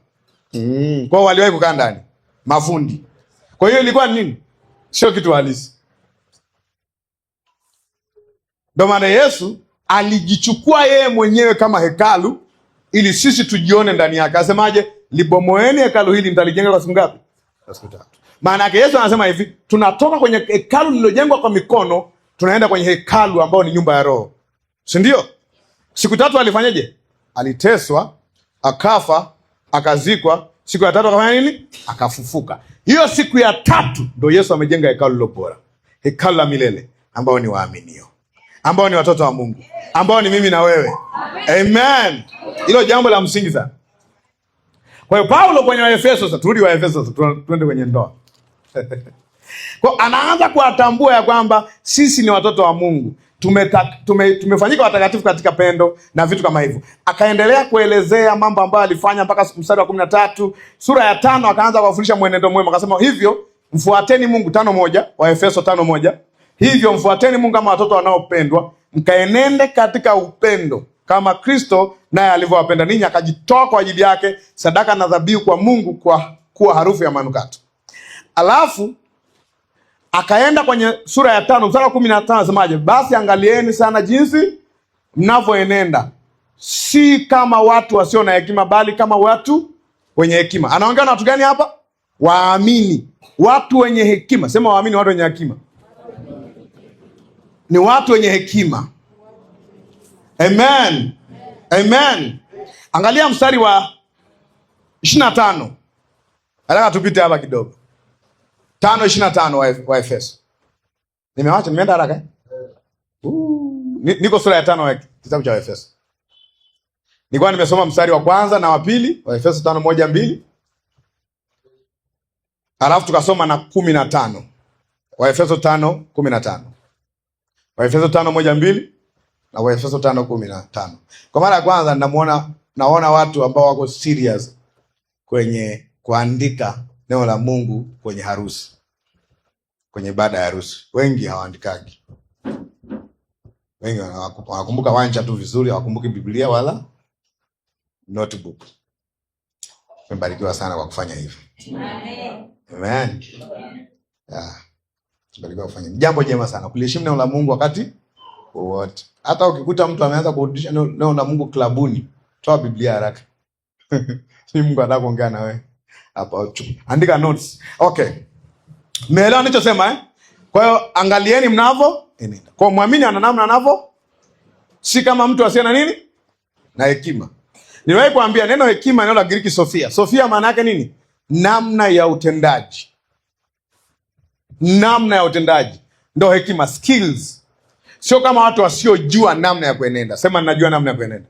Kwa waliwahi kukaa ndani. Mafundi. Kwa hiyo ilikuwa nini? Sio kitu halisi. Ndio maana Yesu alijichukua yeye mwenyewe kama hekalu ili sisi tujione ndani yake. Asemaje? Libomoeni hekalu hili, nitalijenga kwa siku ngapi? Kwa siku 3. Maana yake Yesu anasema hivi, tunatoka kwenye hekalu lililojengwa kwa mikono, tunaenda kwenye hekalu ambao ni nyumba ya Roho. Si ndio? Siku 3 alifanyaje? Aliteswa, akafa, akazikwa, siku ya 3 akafanya nini? Akafufuka. Hiyo siku ya 3 ndio Yesu amejenga hekalu lilo bora. Hekalu la milele ambao ni waaminio, ambao ni watoto wa Mungu, ambao ni mimi na wewe. Amen. Hilo jambo la msingi sana. Kwa hiyo Paulo kwenye Waefeso, sasa turudi Waefeso, tuende kwenye ndoa. Kwa anaanza kuwatambua ya kwamba sisi ni watoto wa Mungu. Tumefanyika watakatifu katika pendo na vitu kama hivyo. Akaendelea kuelezea mambo ambayo alifanya mpaka mstari wa 13. Sura ya 5 akaanza kuwafundisha mwenendo mwema. Akasema hivyo mfuateni Mungu, 5:1, Waefeso 5:1. Hivyo mfuateni Mungu kama watoto wanaopendwa, mkaenende katika upendo kama Kristo naye alivyowapenda ninyi, akajitoa kwa ajili yake sadaka na dhabihu kwa Mungu kwa kuwa harufu ya manukato. Alafu akaenda kwenye sura ya 5 mstari wa 15, anasemaje? Basi angalieni sana jinsi mnavyoenenda, si kama watu wasio na hekima, bali kama watu wenye hekima. Anaongea na watu gani hapa? Waamini, watu wenye hekima. Sema waamini, watu wenye hekima. Ni watu wenye hekima. Amen. Amen. Angalia mstari wa 25. Nataka tupite hapa kidogo. 5:25 wa Efeso. Nimeenda haraka. Niko sura ya 5 ya kitabu cha Efeso. Nilikuwa nimesoma mstari wa kwanza na wa pili wa Efeso 5:1-2. Alafu tukasoma na 15. Wa Efeso 5:15. Wa Efeso 5:1-2 na wa Efeso 5:15. Kwa mara ya kwanza naona watu ambao wako serious kwenye kuandika neno la Mungu kwenye harusi. Kwenye ibada ya harusi. Wengi hawaandikagi. Wengi wanakumbuka wanja tu vizuri, hawakumbuki Biblia wala notebook. Tumebarikiwa sana kwa kufanya hivyo. Amen. Amen. Tumebarikiwa kufanya. Jambo jema sana kuliheshimu neno la Mungu wakati wote. Hata ukikuta mtu ameanza kurudisha neno la Mungu klabuni, toa Biblia haraka. Si Mungu anataka kuongea na wewe. Hapa andika notes. Okay. Umeelewa nilichosema Kwa hiyo angalieni mnavyo enenda. Kwa muamini ana namna anavyo, si kama mtu asiye na nini? Na hekima. Niliwahi kuambia neno hekima, neno la Giriki Sofia. Sofia maana yake nini? Namna ya utendaji. Namna ya utendaji ndio hekima, skills. Sio kama watu wasiojua namna ya kuenenda. Sema ninajua namna ya kuenenda.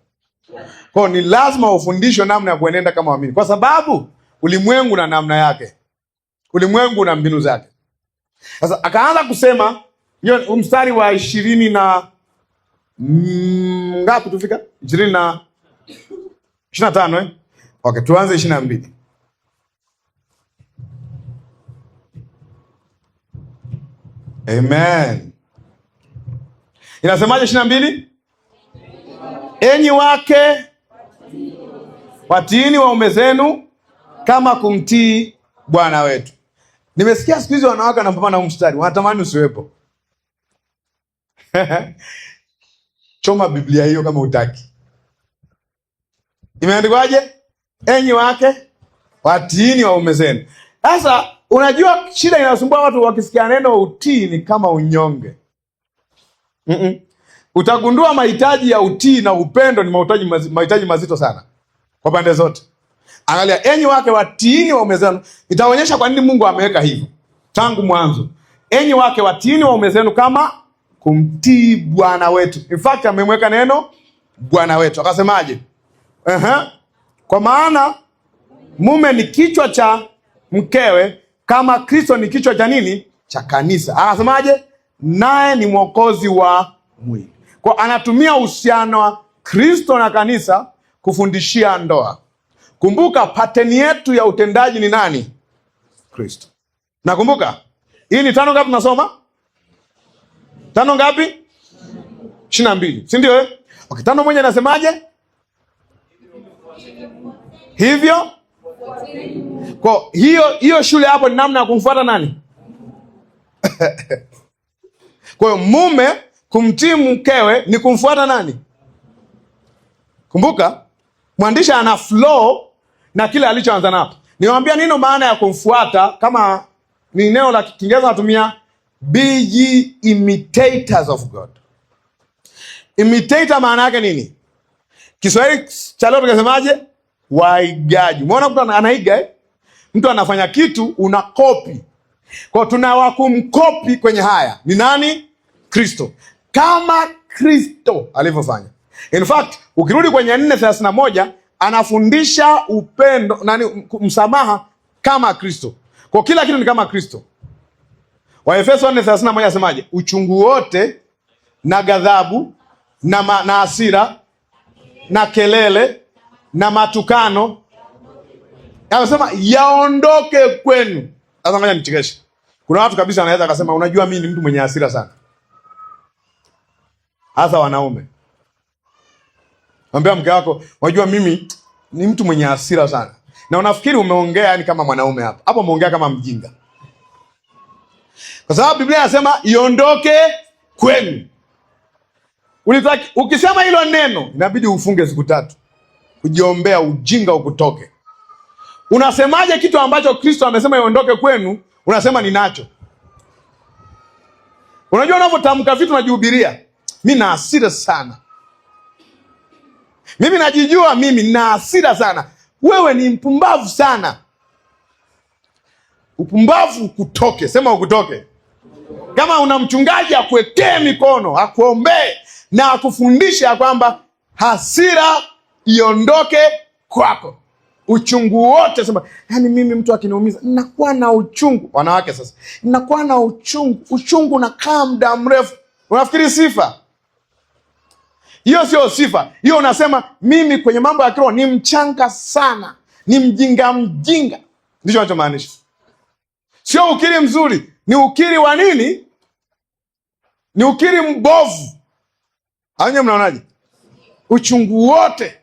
Kwa hiyo ni lazima ufundishwe namna ya kuenenda kama waamini. Kwa sababu ulimwengu na namna yake. Ulimwengu na mbinu zake. Sasa akaanza kusema hiyo mstari wa 20 na ngapi tufika? 20 na 25 Okay, tuanze 22. Amen. Inasemaje 22? Enyi wake watiini waume zenu kama kumtii Bwana wetu. Nimesikia siku hizi wanawake wanapambana na mstari, wanatamani usiwepo. Choma Biblia hiyo kama utaki. Imeandikwaje? Enyi wake watiini waume zenu. Sasa unajua shida inasumbua watu wakisikia neno utii ni kama unyonge. Utagundua mahitaji ya utii na upendo ni mahitaji mazito sana kwa pande zote. Angalia, enyi wake watiini waume zenu. Itaonyesha kwa nini Mungu ameweka hivyo tangu mwanzo. Enyi wake watiini waume zenu kama kumtii Bwana wetu. In fact amemweka neno Bwana wetu. Akasemaje? Kwa maana mume ni kichwa cha mkewe, kama Kristo ni kichwa cha nini? Cha kanisa. Anasemaje? Naye ni mwokozi wa mwili. Kwa anatumia uhusiano wa Kristo na kanisa kufundishia ndoa. Kumbuka pateni yetu ya utendaji ni nani? Kristo. Nakumbuka hii ni 5 ngapi tunasoma? 5 ngapi? 22, si ndio? Okay, 5 moja inasemaje? Hivyo kwa hiyo shule hapo ni namna ya kumfuata nani? Kwa hiyo mume kumtii mkewe ni kumfuata nani? Kumbuka mwandishi ana flow na kile alichoanza napo. Niwaambia nini maana ya kumfuata, kama ni neno la Kiingereza natumia be ye imitators of God. Imitator maana yake nini? Kiswahili cha leo tunasemaje? Waigaji. Umeona mtu anaiga mtu anafanya kitu una copy. Kwa tunawakumkopi kwenye haya. Ni nani? Kristo. Kama Kristo alivyofanya. In fact, ukirudi kwenye 4:31 anafundisha upendo msamaha kama Kristo. Kwa kila kitu ni kama Kristo. Waefeso 4:31 anasemaje? Uchungu wote na ghadhabu na hasira na kelele na matukano, anasema yaondoke kwenu. Sasa ngoja nichekeshe. Kuna watu kabisa anaweza akasema, unajua mimi ni mtu mwenye hasira sana. Hasa wanaume. Mwambie mke wako, unajua mimi ni mtu mwenye hasira sana. Na unafikiri umeongea yani kama mwanaume hapa. Hapo umeongea kama mjinga. Kwa sababu Biblia inasema iondoke kwenu. Ukisema hilo neno inabidi ufunge siku 3. Kujiombea ujinga ukutoke. Unasemaje kitu ambacho Kristo amesema iondoke kwenu, unasema ninacho? Unajua unapotamka vitu unajihubiria. Mimi na hasira sana. Mimi najijua mimi na hasira sana. Wewe ni mpumbavu sana. Upumbavu kutoke. Sema ukutoke. Kama una mchungaji akuwekee mikono, akuombee na akufundisha kwamba hasira iondoke kwako. Uchungu wote, sema yani mimi mtu akiniumiza ninakuwa na uchungu. Wanawake sasa, ninakuwa na uchungu unakaa muda mrefu. Unafikiri sifa? Hiyo sio sifa. Hiyo unasema mimi kwenye mambo ya kiroho ni mchanga sana, ni mjinga. Ndicho anachomaanisha. Sio ukiri mzuri, ni ukiri wa nini? Ni ukiri mbovu. Anye mnaonaje? Uchungu wote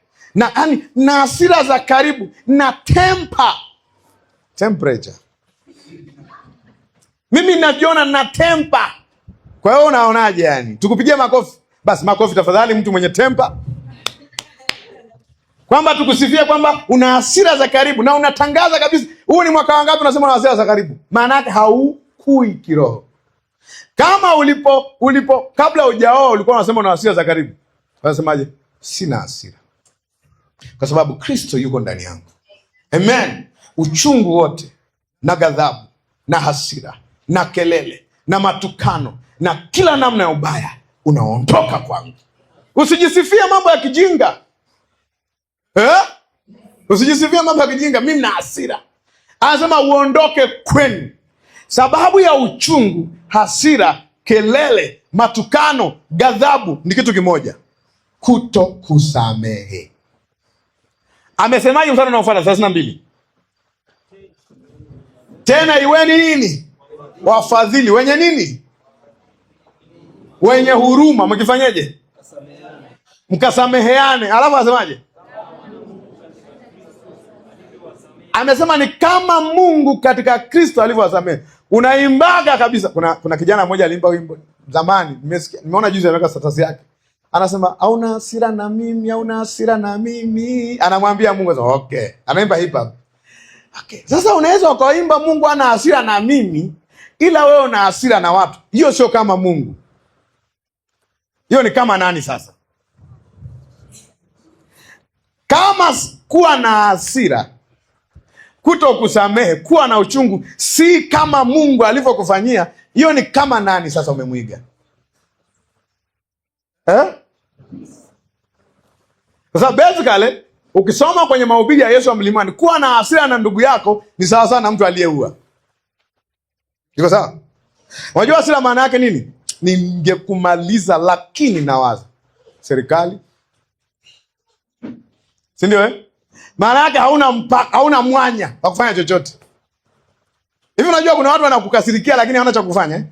na hasira za karibu na temperature. Mimi najiona na temper. Kwa hiyo unaonaje yani? Tukupigie makofi. Basi makofi tafadhali mtu mwenye temper. Kwamba tukusifie kwamba una hasira za karibu na unatangaza kabisa. Huu ni mwaka wangapi unasema una hasira za karibu? Maana yake haukui kiroho. Kama ulipo kabla hujaoa ulikuwa unasema una hasira za karibu. Unasemaje? Sina hasira. Kwa sababu Kristo yuko ndani yangu. Amen. Uchungu wote na ghadhabu na hasira na kelele na matukano na kila namna ya ubaya unaondoka kwangu. Usijisifia mambo ya kijinga. Usijisifia mambo ya kijinga. Mimi na hasira. Anasema uondoke kwenu. Sababu ya uchungu, hasira, kelele, matukano, ghadhabu ni kitu kimoja. Kuto kusamehe. Amesemaje mfano unaofuata 32? Tena iweni nini? Wafadhili. Wenye nini? Wenye huruma. Mkifanyeje? Mkasameheane. Alafu asemaje? Amesema ni kama Mungu katika Kristo alivyowasamehe. Unaimbaga kabisa. Kuna kijana mmoja alimba wimbo zamani, nimeona juzi ameweka status yake. Anasema hauna hasira na mimi, hauna hasira na mimi. Anamwambia Mungu, okay. Anaimba hip hop. Okay. Sasa unaweza ukaimba Mungu ana hasira na mimi, ila wewe una hasira na watu. Hiyo sio kama Mungu. Hiyo ni kama nani sasa? Kama kuwa na hasira, kuto kusamehe, kuwa na uchungu, si kama Mungu alivyokufanyia, hiyo ni kama nani sasa umemwiga? Kwa sababu basically ukisoma kwenye mahubiri ya Yesu wa mlimani, kuwa na hasira na ndugu yako ni sawa sana na mtu aliyeua. Iko sawa? Unajua hasira maana yake nini? Ningekumaliza, lakini nawaza serikali, si ndio? Maana yake hauna mpaka, hauna mwanya wa kufanya chochote. Hivi unajua kuna watu wanakukasirikia lakini hawana cha kufanya.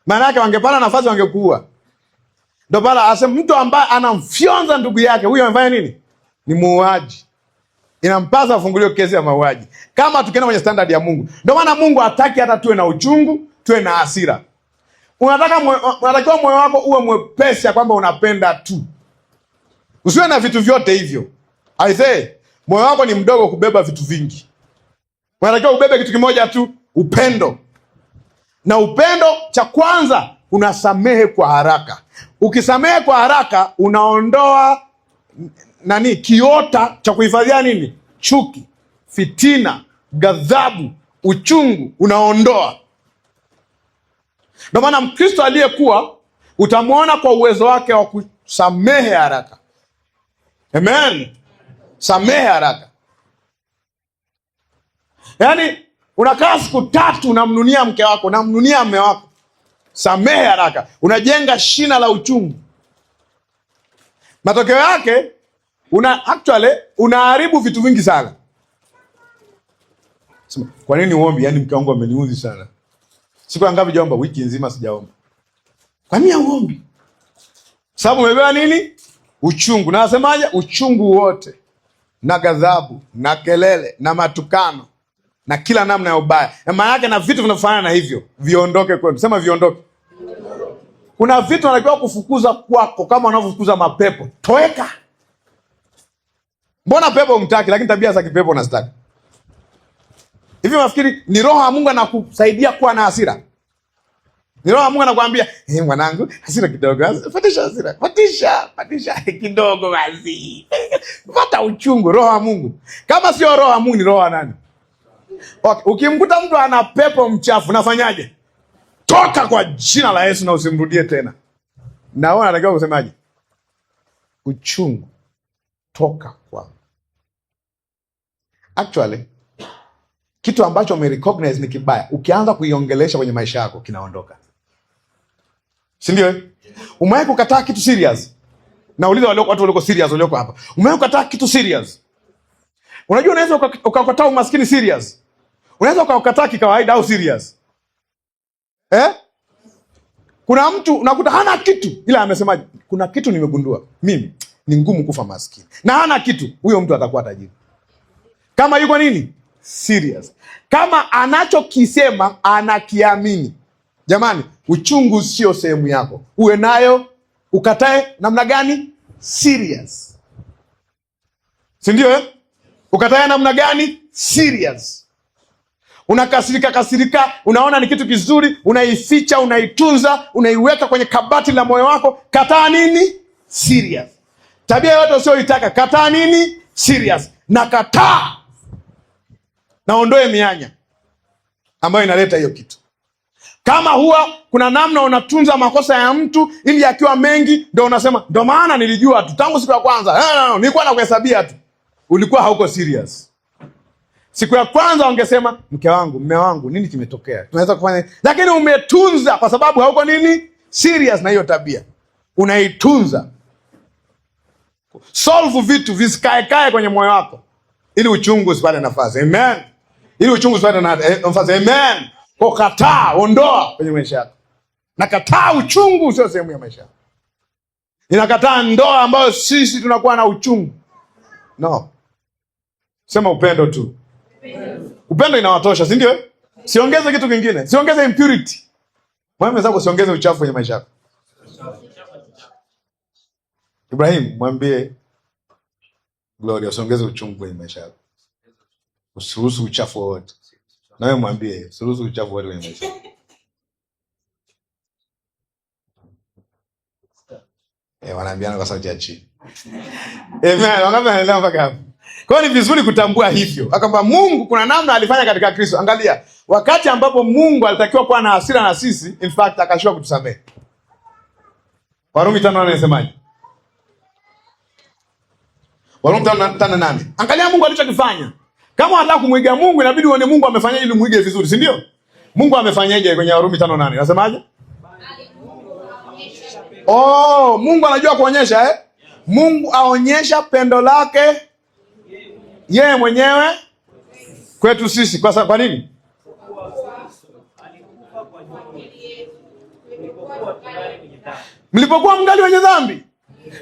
Maana yake wangepata nafasi wangekuua. Ndio pale asema mtu ambaye anamfyonza ndugu yake, huyo amefanya nini? Ni muuaji. Inampasa afunguliwe kesi ya mauaji. Kama tukienda kwenye standard ya Mungu. Ndio maana Mungu hataki hata tuwe na uchungu, tuwe na hasira. Unatakiwa moyo wako uwe mwepesi ya kwamba unapenda tu. Usiwe na vitu vyote hivyo. I say, moyo wako ni mdogo kubeba vitu vingi. Unatakiwa ubebe kitu kimoja tu, upendo. Na upendo cha kwanza unasamehe kwa haraka. Ukisamehe kwa haraka unaondoa kiota cha kuhifadhia nini? Chuki, fitina, ghadhabu, uchungu unaondoa. Ndio maana Mkristo aliyekuwa utamwona kwa uwezo wake wa kusamehe haraka. Amen. Samehe haraka. Yaani unakaa siku 3 unamnunia mke wako, unamnunia mume wako. Samehe haraka. Unajenga shina la uchungu. Matokeo yake unaharibu vitu vingi sana. Sema, kwa nini uombi? Yaani mke wangu ameniudhi sana. Siku ngapi jaomba? Wiki nzima sijaomba. Kwa nini uombi? Sababu umebeba nini? Uchungu. Na nasemaje? Uchungu wote na ghadhabu na kelele na matukano na kila namna ya ubaya. Maana yake na vitu vinafanana na hivyo viondoke kwenu. Sema viondoke. Kuna vitu wanatakiwa kufukuza kwako kama wanavyofukuza mapepo. Toeka. Mbona pepo umtaki lakini tabia za kipepo unazitaka? Hivi nafikiri ni roho ya Mungu anakusaidia kuwa na hasira? Ni roho ya Mungu anakuambia, mwanangu, hasira kidogo. Fatisha hasira. Fatisha kidogo basi. Pata uchungu, roho ya Mungu. Kama sio roho ya Mungu ni roho ya nani? Okay, ukimkuta mtu ana pepo mchafu, nafanyaje? Toka kwa jina la Yesu na usimrudie tena. Na wewe unatakiwa kusemaje? Uchungu toka kwa. Actually, kitu ambacho umerecognize ni kibaya, ukianza kuiongelesha kwenye maisha yako kinaondoka. Si ndio? Umewahi kukataa kitu serious? Nauliza watu walioko serious walioko hapa. Umewahi kukataa kitu serious? Unajua unaweza ukakataa umaskini serious. Unaweza ukakataa kikawaida au serious. Kuna mtu unakuta hana kitu ila amesemaje? Kuna kitu nimegundua. Mimi ni ngumu kufa maskini. Na hana kitu, huyo mtu atakuwa tajiri. Kama yuko nini? Serious. Kama anachokisema anakiamini. Jamani, uchungu sio sehemu yako. Uwe nayo, ukatae namna gani? Serious. Si ndio? Ukatae namna gani? Serious. Unakasirika, unaona ni kitu kizuri, unaificha, unaitunza, unaiweka kwenye kabati la moyo wako. Kataa nini? Serious. Tabia yote usioitaka, kataa nini? Serious. Na kataa. Naondoe mianya ambayo inaleta hiyo kitu. Kama huwa kuna namna unatunza makosa ya mtu ili akiwa mengi ndio unasema ndio maana nilijua tu tangu siku ya kwanza. No, nilikuwa nakuhesabia tu. Ulikuwa hauko serious. Siku ya kwanza ungesema mke wangu, mume wangu, nini kimetokea? Tunaweza kufanya, lakini umetunza kwa sababu hauko nini? Serious na hiyo tabia. Unaitunza. Solve vitu visikae kwenye moyo wako ili uchungu usipate nafasi. Amen. Ili uchungu usipate nafasi. Amen. Kwa kataa, ondoa kwenye maisha yako. Na kataa uchungu sio sehemu ya maisha yako. Inakataa ndoa ambayo sisi tunakuwa na uchungu. No. Sema upendo tu. Upendo inawatosha, si ndio? Siongeze kitu kingine. Siongeze impurity. Mwambie zako siongeze uchafu kwenye maisha yako. Ibrahim, mwambie Gloria usiongeze uchungu kwenye maisha yako. Usiruhusu uchafu wote. Na wewe mwambie usiruhusu uchafu wote kwenye maisha yako. Wanaambiana kwa sauti ya chini. Amen. Wangapi wanaelewa mpaka hapo? Kwa hiyo ni vizuri kutambua hivyo. Kwamba Mungu kuna namna alifanya katika Kristo. Angalia, wakati ambapo Mungu alitakiwa kuwa na hasira na sisi, in fact akashua kutusamehe. Warumi 5 anasemaje? Warumi 5:8. Angalia Mungu alichokifanya. Kama unataka kumwiga Mungu inabidi uone Mungu amefanya ili muige vizuri, si ndio? Mungu amefanyaje kwenye Warumi 5:8? Nasemaje? Oh, Mungu anajua kuonyesha eh? Mungu aonyesha pendo lake yeye mwenyewe kwetu sisi. Kwa nini? Mlipokuwa mngali wenye dhambi.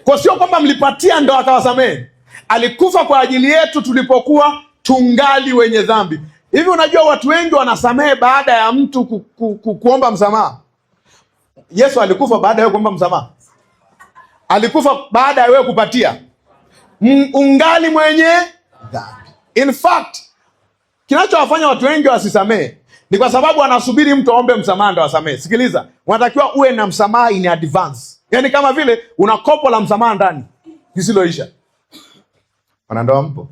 Kwa sio kwamba mlipatia ndo akawasamehe. Alikufa kwa ajili yetu tulipokuwa tungali wenye dhambi. Hivi unajua watu wengi wanasamehe baada ya mtu kuomba msamaha. Yesu alikufa baada ya wewe kuomba msamaha. Alikufa baada ya wewe kupatia. Ungali mwenye dhambi. In fact, kinachowafanya watu wengi wasisamehe ni kwa sababu wanasubiri mtu aombe msamaha ndo wasamehe. Sikiliza, unatakiwa uwe na msamaha in advance. Yaani kama vile una kopo la msamaha ndani lisiloisha. Wanandoa mpo?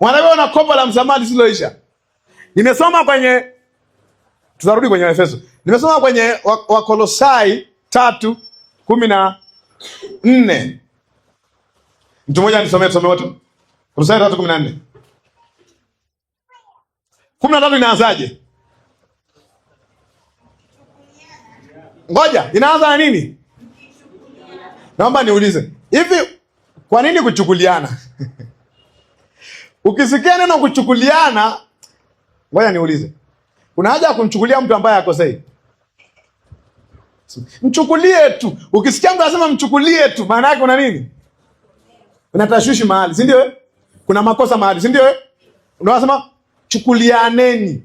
Wanatakiwa una kopo la msamaha lisiloisha. Nimesoma kwenye, tutarudi kwenye Efeso. Nimesoma kwenye Wakolosai 3:14. Mtu mmoja tusome wote. Kolosai 3:14. 13 inaanzaje? Ngoja, inaanza na nini? Naomba niulize. Hivi kwa nini kuchukuliana? Ukisikia neno kuchukuliana, ngoja niulize. Kuna haja ya kumchukulia mtu ambaye hakosei? Mchukulie tu. Ukisikia mtu anasema mchukulie tu, maana yake kuna nini? Kuna tashwishi mahali, si ndio? Kuna makosa mahali, si ndio? Unasema chukulianeni.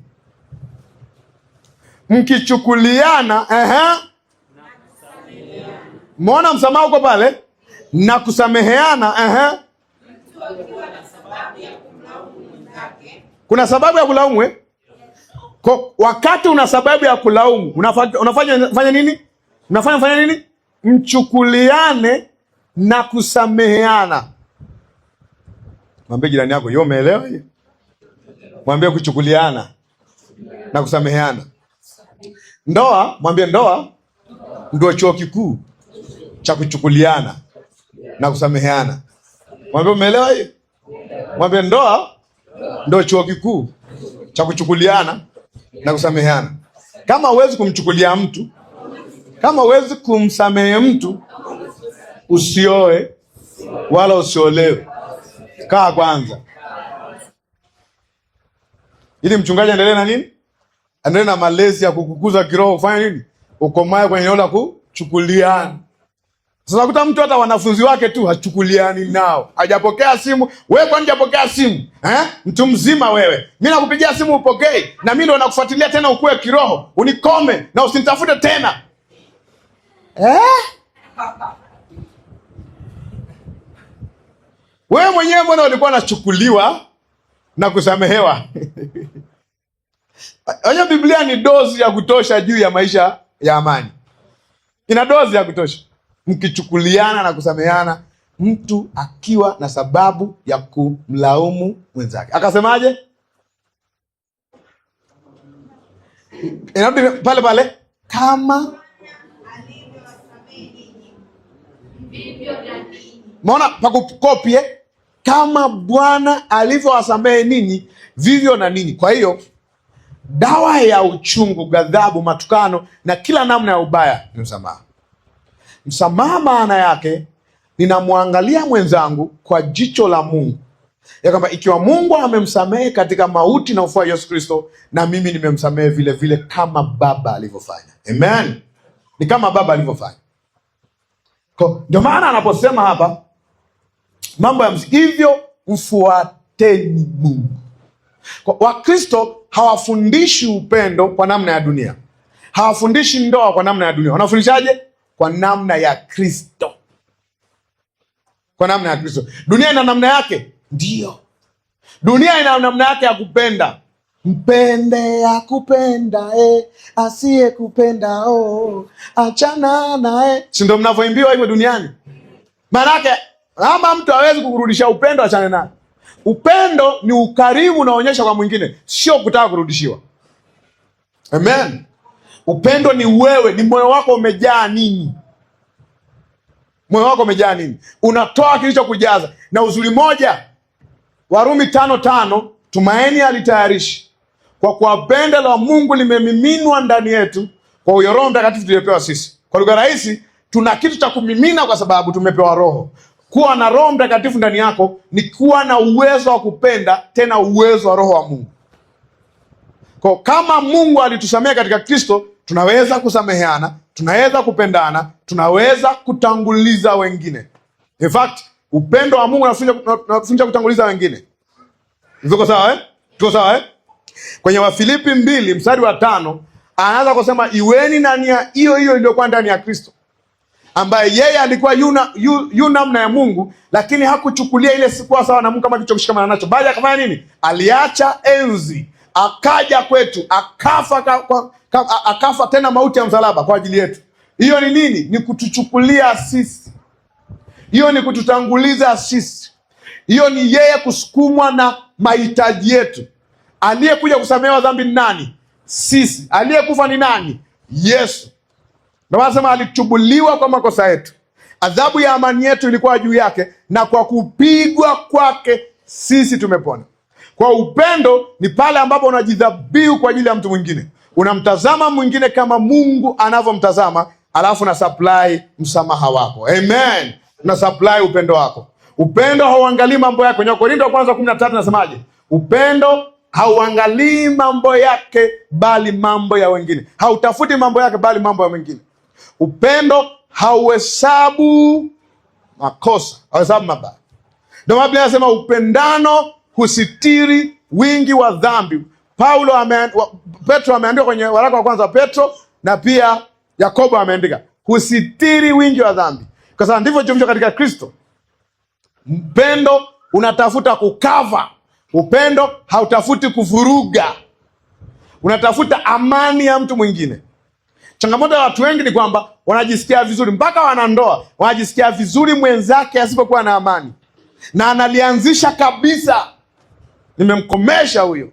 Mkichukuliana, muona msamaha uko pale na kusameheana, kuna sababu ya kulaumu Kwa wakati una sababu ya kulaumu, unafanya nini? Unafanya nini? Mchukuliane na kusameheana. Mwambie jirani yako, "Yo, umeelewa hiyo?" Mwambie kuchukuliana na kusameheana. Ndoa, mwambie ndoa ndio chuo kikuu cha kuchukuliana na kusameheana. Mwambie umeelewa hiyo? Mwambie ndoa ndio chuo kikuu cha kuchukuliana na kusameheana. Kama huwezi kumchukulia mtu, kama huwezi kumsamehe mtu, usioe wala usiolewe. Kaa kwanza. Ili mchungaji aendelee na nini? Aendelee na malezi ya kukukuza kiroho, ufanye nini? Ukomae kwenye eneo la kuchukuliana. Sasa kuta mtu hata wanafunzi wake tu hachukuliani nao. Hajapokea simu. Wewe kwani hujapokea simu? Mtu mzima wewe. Mimi nakupigia simu upokei, na mimi ndo nakufuatilia tena ukue kiroho. Unikome na usinitafute tena. Wewe mwenyewe mbona ulikuwa unachukuliwa na kusamehewa? Hayo Biblia ni dozi ya kutosha juu ya maisha ya amani. Ina dozi ya kutosha. Mkichukuliana na kusameheana, mtu akiwa na sababu ya kumlaumu mwenzake. Akasemaje? Inarudi pale pale, kama maona pakukopie, kama Bwana alivyowasamehe ninyi, vivyo na ninyi. Kwa hiyo dawa ya uchungu, ghadhabu, matukano na kila namna ya ubaya ni msamaha. Msamaha maana yake ninamwangalia mwenzangu kwa jicho la Mungu, ya kwamba ikiwa Mungu amemsamehe katika mauti na ufufuo wa Yesu Kristo, na mimi nimemsamehe vile vile kama Baba alivyofanya. Amen. Ni kama Baba alivyofanya. Ndio maana anaposema hapa mambo ya hivyo mfuateni Mungu. Wakristo hawafundishi upendo kwa namna ya dunia. Hawafundishi ndoa kwa namna ya dunia. Wanafundishaje? Kwa namna ya Kristo. Kwa namna ya Kristo. Dunia ina namna yake? Ndio. Dunia ina namna yake ya kupenda. Mpende ya kupenda, asiye kupenda, achana nae. Si ndio mnavyoimbiwa hivyo duniani? Maana yake kama mtu hawezi kukurudishia upendo, achana naye. Upendo ni ukarimu unaonyesha kwa mwingine, sio kutaka kurudishiwa. Amen. Upendo ni wewe, ni moyo wako umejaa nini? Moyo wako umejaa nini? Unatoa kilichokujaza. Na uzuri moja, Warumi 5:5, tumaini alitayarishi kwa kuwa pendo la Mungu limemiminwa ndani yetu kwa huyo Roho Mtakatifu tuliopewa sisi. Kwa lugha rahisi, tuna kitu cha kumimina kwa sababu tumepewa Roho. Kuwa na Roho Mtakatifu ndani yako ni kuwa na uwezo wa kupenda, tena uwezo wa Roho wa Mungu. Kwa kama Mungu alitusamehe katika Kristo, tunaweza kusameheana, tunaweza kupendana, tunaweza kutanguliza wengine. In fact, upendo wa Mungu unafundisha kutanguliza wengine. Tuko sawa eh? Tuko sawa eh? Kwenye Wafilipi 2 mstari wa 5 anaanza kusema iweni na nia hiyo hiyo iliyokuwa ndani ya Kristo, ambaye yeye alikuwa yu namna ya Mungu, lakini hakuchukulia ile sikuwa sawa na Mungu kama kitu kushikamana nacho, bali akafanya nini? Aliacha enzi, akaja kwetu, akafa tena mauti ya msalaba kwa ajili yetu. Hiyo ni nini? Ni kutuchukulia sisi. Hiyo ni kututanguliza sisi. Hiyo ni yeye kusukumwa na mahitaji yetu. Aliyekuja kusamehewa dhambi ni nani? Sisi. Aliyekufa ni nani? Yesu. Ndio maana sema alichubuliwa kwa makosa yetu, adhabu ya amani yetu ilikuwa juu yake, na kwa kupigwa kwake sisi tumepona. Kwa upendo ni pale ambapo unajidhabihu kwa ajili ya mtu mwingine, unamtazama mwingine kama Mungu anavyomtazama, alafu na supply msamaha wako. Amen. Na supply upendo wako. Upendo hauangalii mambo yako. Kwenye Korinto wa kwanza 13 nasemaje? Upendo hauangalii mambo yake bali mambo ya wengine. Hautafuti mambo yake bali mambo ya wengine. Upendo hauhesabu makosa, hauhesabu mabaya. Ndio maana Biblia inasema upendano husitiri wingi wa dhambi. Petro ameandika kwenye waraka wa kwanza wa Petro, na pia Yakobo ameandika husitiri wingi wa dhambi. Kwa sababu ndivyo tulivyo katika Kristo. Upendo unatafuta kukava. Upendo hautafuti kuvuruga. Unatafuta amani ya mtu mwingine. Changamoto ya watu wengi ni kwamba wanajisikia vizuri, mpaka wanandoa wanajisikia vizuri mwenzake asipokuwa na amani, na analianzisha kabisa, nimemkomesha huyo.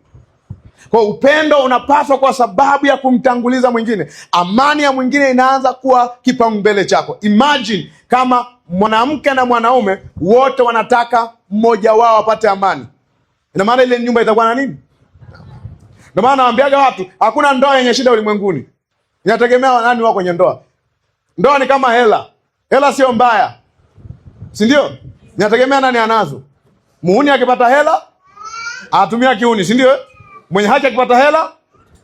Kwa upendo unapaswa kwa sababu ya kumtanguliza mwingine. Amani ya mwingine inaanza kuwa kipaumbele chako. Imagine kama mwanamke na mwanaume wote wanataka mmoja wao apate amani, ina maana ile nyumba itakuwa na nini? Ndio maana nawaambiaga watu, hakuna ndoa yenye shida ulimwenguni. Inategemea nani wako kwenye ndoa. Ndoa ni kama hela. Hela sio mbaya, si ndio? Inategemea nani anazo. Muhuni akipata hela anatumia kiuni, si ndio? Mwenye haki akipata hela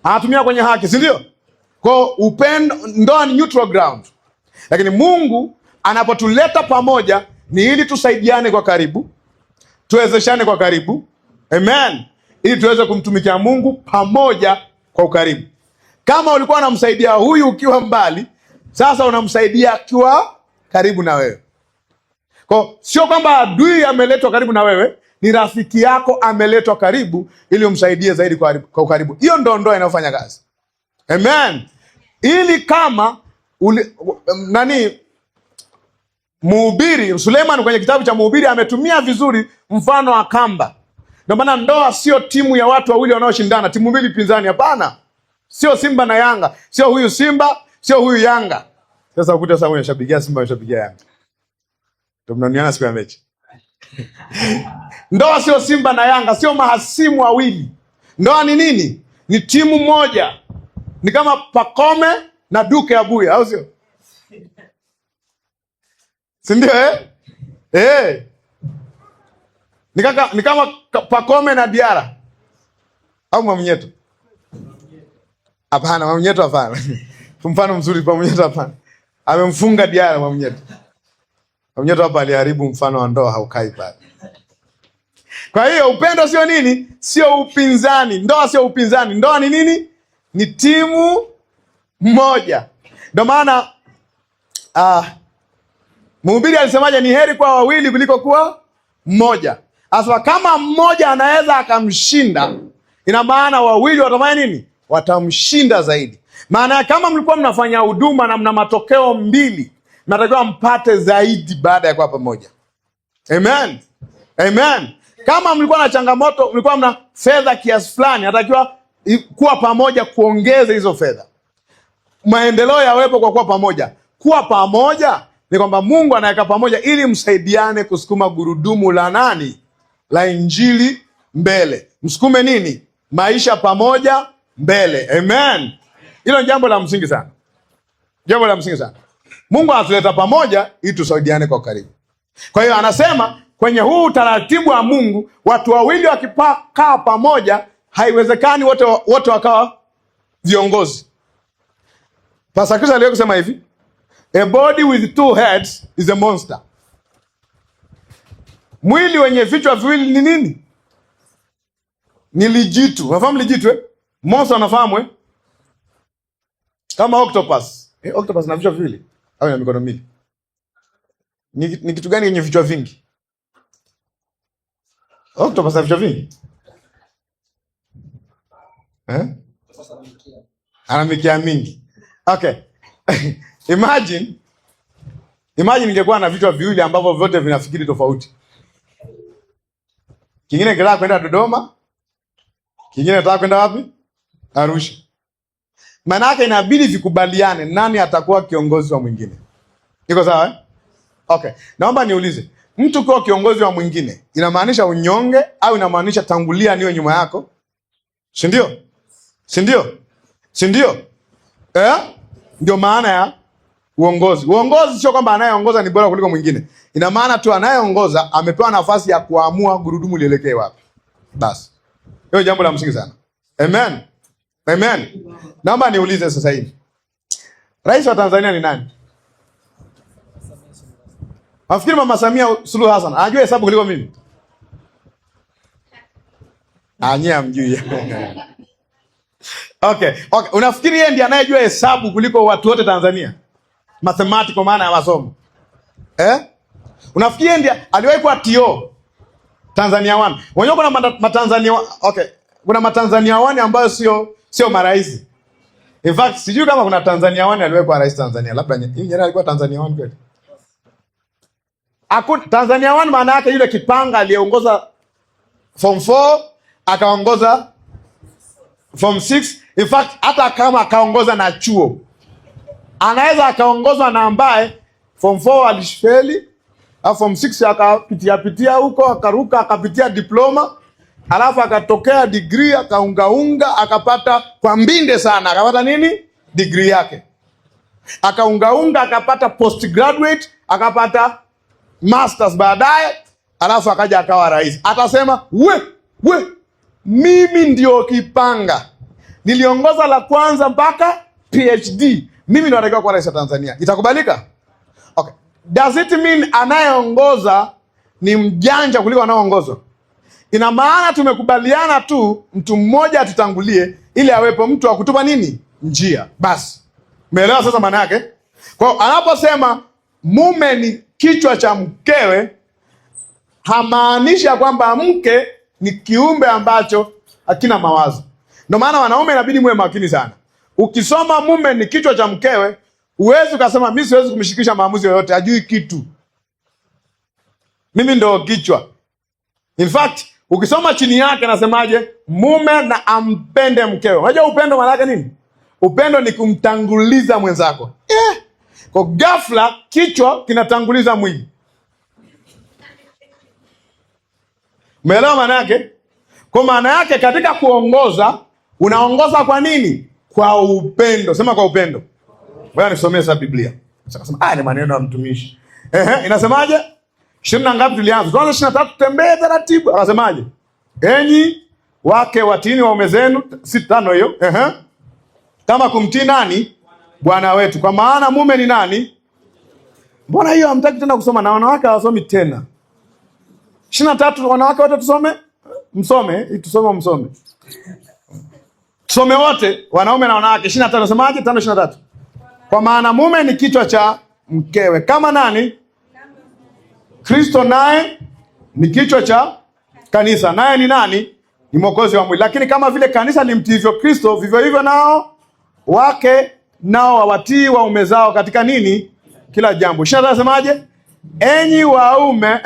anatumia kwenye haki, si ndio? Kwa upendo, ndoa ni neutral ground. Lakini Mungu anapotuleta pamoja ni ili tusaidiane kwa karibu, tuwezeshane kwa karibu. Amen. Ili tuweze kumtumikia Mungu pamoja kwa ukaribu. Kama ulikuwa unamsaidia huyu ukiwa mbali, sasa unamsaidia akiwa karibu na wewe. Kwa sio kwamba adui ameletwa karibu na wewe, ni rafiki yako ameletwa karibu ili umsaidie zaidi kwa ukaribu. Hiyo ndo ndoa inayofanya kazi. Amen. Ili kama Mhubiri Suleiman kwenye kitabu cha Mhubiri ametumia vizuri mfano wa kamba. Ndio maana ndoa sio timu ya watu wawili wanaoshindana, timu mbili pinzani, hapana. Sio Simba na Yanga, sio huyu Simba, sio huyu Yanga. Sasa ukuta sasa unashabikia Simba, unashabikia Yanga. Ndio mnaniona siku ya mechi. Ndoa sio Simba na Yanga, sio mahasimu wawili. Ndoa ni nini? Ni timu moja. Ni kama Pacome na Duke Abuya, au sio? Si ndio Ni kama Pacome na Diara. Au Mwamnyeto? Hapana, Mwamnyeto hapana. Mfano mzuri pa Mwamnyeto hapana. Amemfunga Diara Mwamnyeto. Mwamnyeto hapa aliharibu mfano wa ndoa, haukai pale. Kwa hiyo upendo sio nini? Sio upinzani. Ndoa sio upinzani. Ndoa ni nini? Ni timu moja. Ndio maana Mhubiri alisemaje? Ni heri kwa wawili kuliko kuwa mmoja. Asa kama mmoja anaweza akamshinda, ina maana wawili watafanya nini? Watamshinda zaidi. Maana kama mlikuwa mnafanya huduma na mna matokeo mbili, mnatakiwa mpate zaidi baada ya kuwa pamoja. Amen. Amen. Kama mlikuwa na changamoto, mlikuwa mna fedha kiasi fulani, natakiwa kuwa pamoja kuongeza hizo fedha. Maendeleo yawepo kwa kuwa pamoja. Kuwa pamoja ni kwamba Mungu anaweka pamoja ili msaidiane kusukuma gurudumu la nani? La Injili mbele. Msukume nini? maisha pamoja mbele. Amen. Hilo ni jambo la msingi sana. Jambo la msingi sana. Mungu anatuleta pamoja ili tusaidiane kwa karibu. Kwa hiyo anasema kwenye huu utaratibu wa Mungu, watu wawili wakikaa pamoja, haiwezekani wote wakawa viongozi. Pastor Chris aliwahi kusema hivi, a body with two heads is a monster. Mwili wenye vichwa viwili ni nini? Ni lijitu. Unafahamu lijitu eh? Monster unafahamu eh? Kama octopus. Octopus na vichwa viwili au na mikono miwili. Ni kitu gani yenye vichwa vingi? Octopus na vichwa vingi. Ana mikia mingi. Okay. Imagine ingekuwa na vichwa viwili ambavyo vyote vinafikiri tofauti. Kingine kinataka kwenda Dodoma, kingine kinataka kwenda wapi? Arusha. Maana yake inabidi vikubaliane nani atakuwa kiongozi wa mwingine. Iko sawa eh? Okay. Naomba niulize, mtu kuwa kiongozi wa mwingine inamaanisha unyonge au inamaanisha tangulia niwe nyuma yako? Si ndio? Si ndio? Si ndio? Ndio maana ya uongozi. Uongozi sio kwamba anayeongoza ni bora kuliko mwingine. Ina maana tu anayeongoza amepewa nafasi ya kuamua gurudumu lielekee wapi. Basi. Hiyo jambo la msingi sana. Amen. Amen. Naomba niulize sasa hivi. Rais wa Tanzania ni nani? Nafikiri Mama Samia Suluhu Hassan anajua hesabu kuliko mimi. Anyea mjui. Okay. Unafikiri yeye ndiye anayejua hesabu kuliko watu wote Tanzania? Mathematical maana ya masomo. Unafikiri yeye ndiye aliwahi kuwa TO Tanzania 1. Wenyewe kuna Matanzania kuna Matanzania 1 ambayo sio marais. In fact, sijui kama kuna Tanzania 1 aliwahi kuwa rais Tanzania. Labda Nyerere alikuwa Tanzania 1 kweli. Tanzania 1 maana yake yule kipanga aliyeongoza form 4 akaongoza form 6. In fact, hata kama akaongoza na chuo, anaweza akaongozwa na ambaye form 4 alishfeli, au form 6 akapitia huko, akaruka akapitia diploma, alafu akatokea degree, akaungaunga, akapata kwa mbinde sana, akapata nini? Degree yake. Akaungaunga, akapata postgraduate, akapata masters baadaye, alafu akaja akawa rais. Atasema, we, mimi ndio kipanga. Niliongoza la kwanza mpaka PhD. Mimi ndio natakiwa kuwa rais wa Tanzania. Itakubalika? Okay. Does it mean anayeongoza ni mjanja kuliko anayeongozwa? Ina maana tumekubaliana tu mtu mmoja atutangulie ili awepo mtu wa kutupa nini? Njia. Basi. Umeelewa sasa maana yake? Kwa hiyo anaposema mume ni kichwa cha mkewe, hamaanisha kwamba mke ni kiumbe ambacho hakina mawazo. Ndio maana wanaume inabidi muwe makini sana. Ukisoma mume ni kichwa cha mkewe, huwezi ukasema mimi siwezi kumshikisha maamuzi yoyote, hajui kitu. Mimi ndio kichwa. In fact, ukisoma chini yake nasemaje? Mume na ampende mkewe. Unajua upendo maana yake nini? Upendo ni kumtanguliza mwenzako. Kwa ghafla kichwa kinatanguliza mwili. Umeelewa maana yake? Kwa maana yake katika kuongoza, unaongoza kwa nini? Kwa upendo. Sema kwa upendo. Bwana nisomee sasa Biblia. Sasa ni maneno ya mtumishi. Inasemaje? 20 na ngapi tulianza? Tuanze 23, tembee taratibu. Anasemaje? Enyi wake watiini waume zenu, 5 hiyo. Kama kumtii nani? Bwana wetu. Kwa maana mume ni nani? Mbona hiyo hamtaki tena kusoma? Na wanawake hawasomi tena. 23 wanawake wote tusome? Msome, tusome. Tusome wote, wanaume na wanawake. 25 nasemaje? 5:23. Kwa maana mume ni kichwa cha mkewe. Kama nani? Kristo naye ni kichwa cha kanisa. Naye ni nani? Ni mwokozi wa mwili. Lakini kama vile kanisa limtiivyo Kristo, vivyo hivyo nao wake nao wawatii waume zao katika nini? Kila jambo. 23 nasemaje? Enyi waume,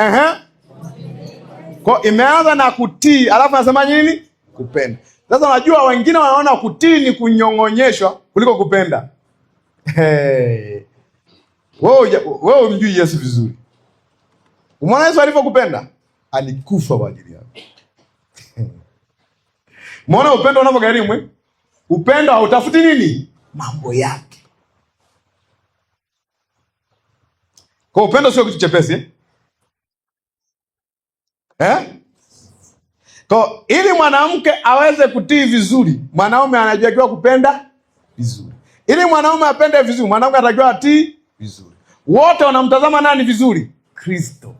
Kwa imeanza na kutii, alafu anasema nini? Kupenda. Sasa unajua wengine wanaona kutii ni kunyong'onyeshwa kuliko kupenda. Wewe umjui Yesu vizuri. Umeona Yesu alivyokupenda? Alikufa kwa ajili yako. Umeona upendo unavyogharimu? Upendo hautafuti nini? Mambo yake. Kwa upendo sio kitu chepesi Kwa ili mwanamke aweze kutii vizuri, mwanaume anatakiwa kupenda vizuri. Ili mwanaume apende vizuri, mwanamke anatakiwa atii vizuri. Wote wanamtazama nani vizuri? Kristo.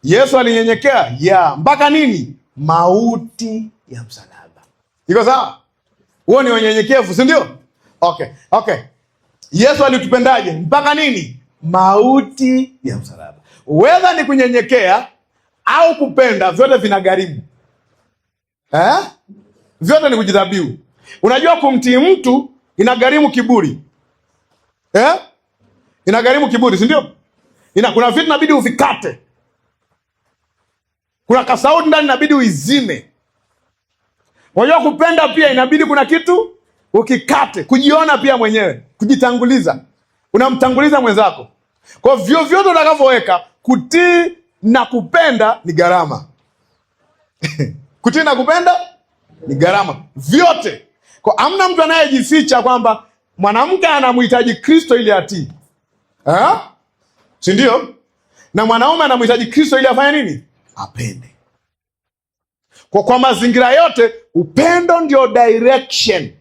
Yesu alinyenyekea mpaka nini? Mauti ya msalaba. Iko sawa? Huo ni unyenyekevu, si ndio? Okay. Yesu alitupendaje? Mpaka nini? Mauti ya msalaba. Whether ni kunyenyekea au kupenda, vyote vinagharimu. Vyote ni kujidhabihu. Unajua kumtii mtu inagharimu kiburi. Inagharimu kiburi, si ndio? Kuna vitu inabidi uvikate. Kuna kasauti ndani inabidi uizime. Unajua kupenda pia inabidi kuna kitu ukikate, kujiona pia mwenyewe, kujitanguliza. Unamtanguliza mwenzako. Kwa vyovyote utakavyoweka, kutii na kupenda ni gharama. Kutii na kupenda ni gharama. Vyote. Kwa amna mtu anayejificha kwamba mwanamke anamhitaji Kristo ili atii. Si ndio? Na mwanaume anamhitaji Kristo ili afanye nini? Apende. Kwa mazingira yote upendo ndio direction.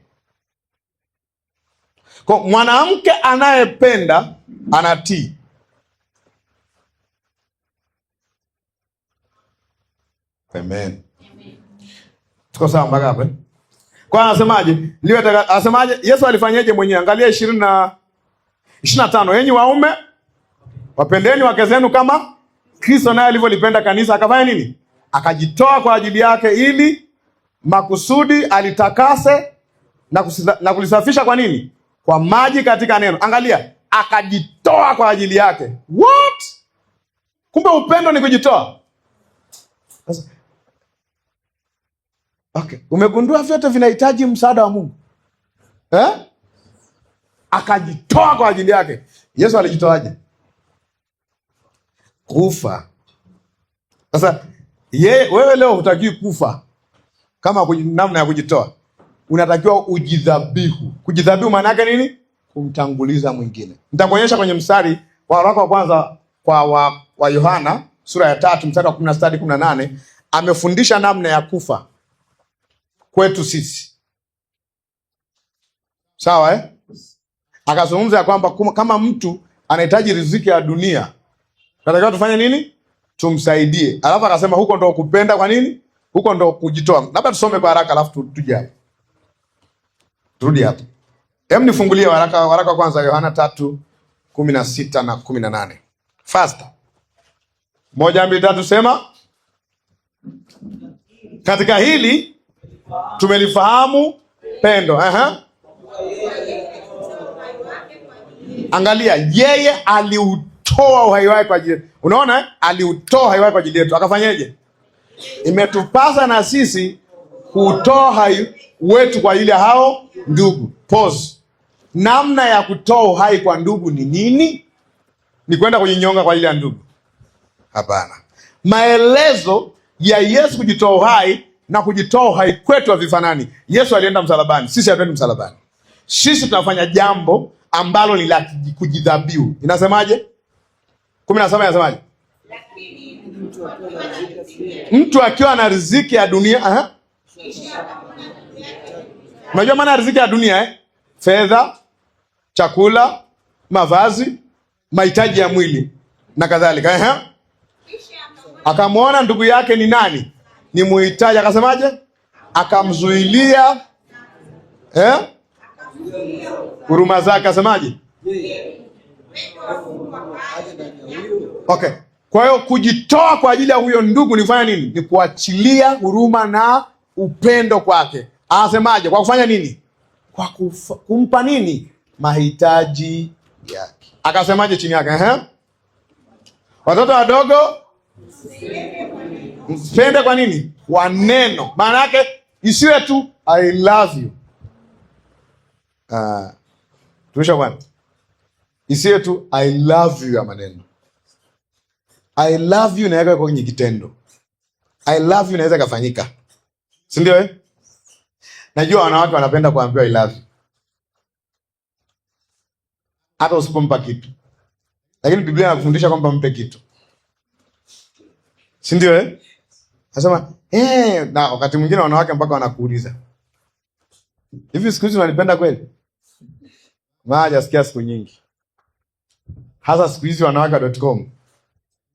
Kwa mwanamke anayependa anatii. Amen. Tuko sawa mpaka hapo? Kwa anasemaje? Anasemaje? Yesu alifanyaje mwenyewe? Angalia 25. Enyi waume wapendeni wake zenu kama Kristo naye alivyolipenda kanisa akafanya nini? Akajitoa kwa ajili yake ili makusudi alitakase na kulisafisha kwa nini? Kwa maji katika neno. Angalia, akajitoa kwa ajili yake. What? Kumbe upendo ni kujitoa. Okay, umegundua vyote vinahitaji msaada wa Mungu. Akajitoa kwa ajili yake. Yesu alijitoaje? Kufa. Sasa wewe leo hutakiwi kufa kama namna ya kujitoa. Unatakiwa ujidhabihu. Kujidhabihu maana yake nini? Kumtanguliza mwingine. Nitakuonyesha kwenye mstari wa waraka wa kwanza wa Yohana sura ya 3 mstari wa 16 hadi 18, amefundisha namna ya kufa kwetu sisi. Sawa Akazungumza ya kwamba kama mtu anahitaji riziki ya dunia, tunatakiwa tufanye nini? Tumsaidie. Alafu akasema huko ndo kupenda. Kwa nini? Huko ndo kujitoa. Labda tusome kwa haraka alafu tuje hapo. Turudi hapo. Nifungulie waraka kwanza Yohana 3:16 na 18. Faster. 1, 2, 3 sema. Katika hili tumelifahamu pendo. Angalia, yeye aliutoa uhai wake kwa ajili yetu. Unaona? Aliutoa uhai wake kwa ajili yetu. Akafanyeje? Imetupasa na sisi kutoa uhai wetu kwa ajili ya hao ndugu. Pause. Namna ya kutoa uhai kwa ndugu ni nini? Ni kwenda kujinyonga kwa ajili ya ndugu? Hapana. Maelezo ya Yesu kujitoa uhai na kujitoa uhai kwetu havifanani. Yesu alienda msalabani, sisi hatuendi msalabani. Sisi tunafanya jambo ambalo ni la kujidhabihu. Inasemaje? 17 inasemaje? Mtu akiwa na riziki ya dunia, unajua maana riziki ya dunia fedha, chakula, mavazi, mahitaji ya mwili na kadhalika. Akamwona ndugu yake ni nani? Ni muhitaji, akasemaje? Akamzuilia huruma zake, akasemaje? Okay. Kwa hiyo kujitoa kwa ajili ya huyo ndugu ni kufanya nini? Ni kuachilia huruma na upendo kwake. Anasemaje? Kwa kufanya nini? Kwa kumpa nini? Mahitaji yake. Akasemaje chini yake? Watoto wadogo mpende kwa nini? Kwa neno. Maana yake isiwe tu I love you. Tumisha bwana. Isiwe tu I love you ya maneno. I love you inaweza kwenye kitendo. I love you inaweza kufanyika. Si ndio Najua wanawake wanapenda kuambiwa I love you. Hata usipompa kitu. Lakini Biblia inakufundisha kwamba mpe kitu. Si ndio Nasema na wakati mwingine wanawake mpaka wanakuuliza, hivi siku hizi unanipenda kweli? Hajasikia siku nyingi. Hasa siku hizi wanawake.com.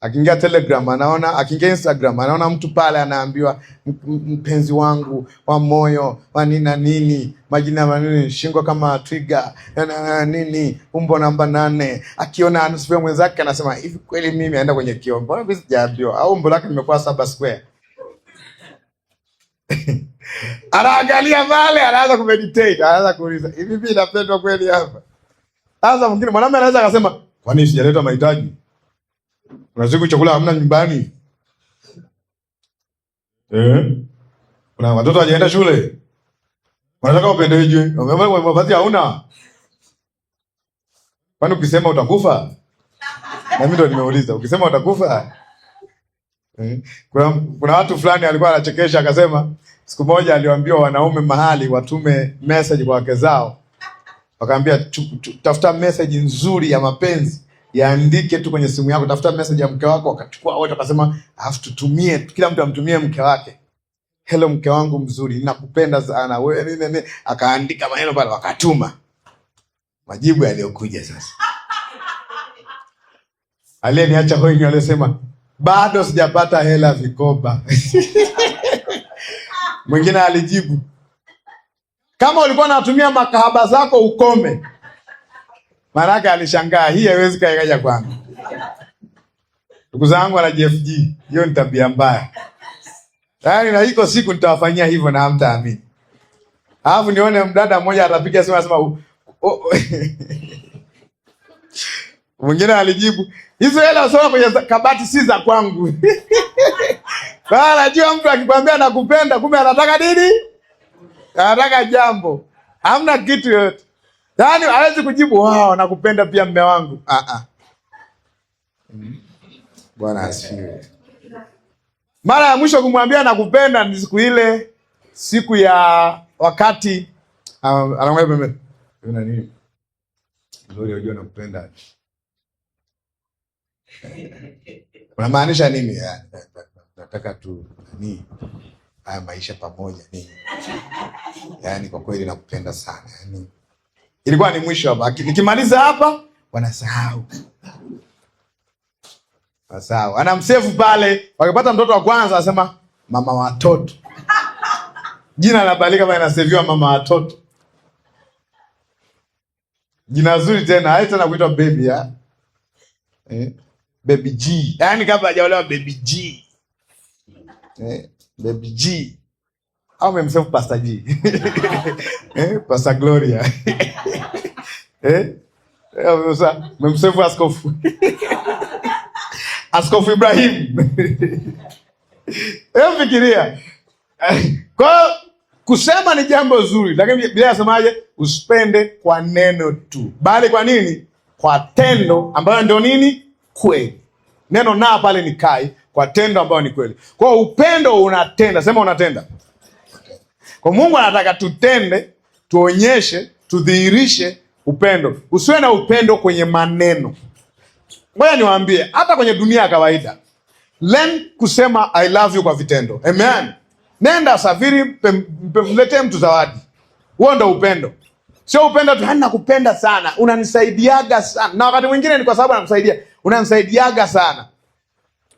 Akiingia Telegram anaona, akiingia Instagram anaona mtu pale anaambiwa mpenzi wangu wa moyo, wa nini na nini, majina manini, shingo kama twiga, nini, umbo namba 8. Akiona anasifia mwenzake anasema, hivi kweli mimi aenda kwenye kioo, mbona mimi sijaambiwa, au umbo lake nimekuwa 7 square. Anaangalia pale, anaanza kumeditate, anaanza kuuliza, hivi mimi napendwa kweli hapa? Sasa mwingine mwanamume anaweza akasema, kwani sijaleta mahitaji? Kuna siku chakula hamna nyumbani? Kuna watoto hawajaenda shule? Wanataka upendeje? Mavazi hauna? Kwani ukisema utakufa? Na mimi ndo nimeuliza, ukisema utakufa? Kuna watu fulani alikuwa anachekesha akasema, siku moja aliwaambia wanaume mahali watume message kwa wake zao. Wakaambia tafuta message nzuri ya mapenzi, yaandike tu kwenye simu yako, tafuta message ya mke wako. Wakachukua wote wakasema, tutumie, kila mtu amtumie mke wake. Hello mke wangu mzuri, nakupenda sana wewe nini. Akaandika maneno pale, wakatuma. Majibu yaliyokuja sasa. Aliyeniacha hoi ni alisema, bado sijapata hela vikoba. Mwingine alijibu, kama ulikuwa unatumia makahaba zako ukome. Maraka alishangaa, hii haiwezi kaja kwangu. Ndugu zangu wana JFG, hiyo ni tabia mbaya. Yaani na iko siku nitawafanyia hivyo na hamtaamini. Alafu nione mdada mmoja atapiga simu anasema mwingine alijibu, hizo hela usoma kwenye kabati si za kwangu. Bana najua mtu akikwambia nakupenda kumbe anataka nini? Anataka jambo. Hamna kitu yote. Yaani hawezi kujibu, wow, nakupenda pia mume wangu. Bwana asifiwe. Mara ya mwisho kumwambia nakupenda ni siku ile, siku ya wakati anamwambia mimi nini? Glory unajua nakupenda. Unamaanisha nini? Nataka tu haya maisha pamoja nini. Yaani kwa kweli nakupenda sana. Yaani ilikuwa ni mwisho hapa. Nikimaliza hapa wanasahau. Sawa. Anamsave pale, wakipata mtoto wa kwanza anasema mama watoto. Jina linabadilika kama inaseviwa mama watoto. Jina zuri tena, haitana kuitwa baby Baby G. Yaani kabla hajaolewa Baby G. Baby G. Au memsave Pastor G. Pastor Gloria. Memsave Askofu. Askofu Ibrahim. Fikiria. Kwa kusema ni jambo zuri, lakini Biblia inasemaje? Usipende kwa neno tu, bali kwa nini? Kwa tendo ambayo ndio nini? Kweli. Neno na pale ni kai, kwa tendo ambayo ni kweli. Kwa upendo unatenda, sema unatenda. Kwa Mungu anataka tutende, tuonyeshe, tudhihirishe upendo. Usiwe na upendo kwenye maneno. Ngoja niwaambie, hata kwenye dunia ya kawaida, learn kusema I love you kwa vitendo. Amen. Nenda safiri, mletee mtu zawadi. Huo ndio upendo. Sio upendo tu, nakupenda sana, unanisaidiaga sana. Na wakati mwingine ni kwa sababu anakusaidia, unanisaidiaga sana.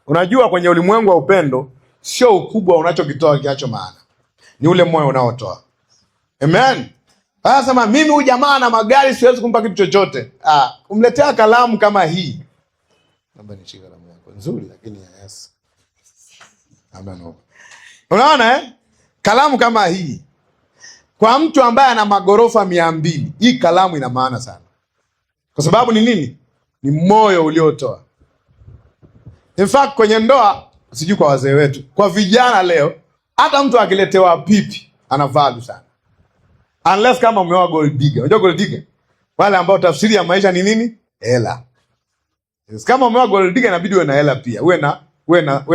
Unajua kwenye ulimwengu wa upendo, sio ukubwa unachokitoa kiacho maana. Ni ule moyo unaotoa. Amen. Sema mimi huyu jamaa na magari siwezi kumpa kitu chochote. Kumletea kalamu kama hii. Naomba nishike kalamu yako. Nzuri lakini yes. No. Unaona kalamu kama hii. Kwa mtu ambaye ana magorofa 200, hii kalamu ina maana sana. Kwa sababu ni nini? Ni moyo uliotoa. In fact kwenye ndoa, sijui kwa wazee wetu, kwa vijana leo, hata mtu akiletewa pipi ana value sana. Unless kama umeoa gold digger. Unajua gold digger? Wale ambao tafsiri ya maisha ni nini? Hela. Kama umeoa gold digger inabidi uwe na hela pia. Uwe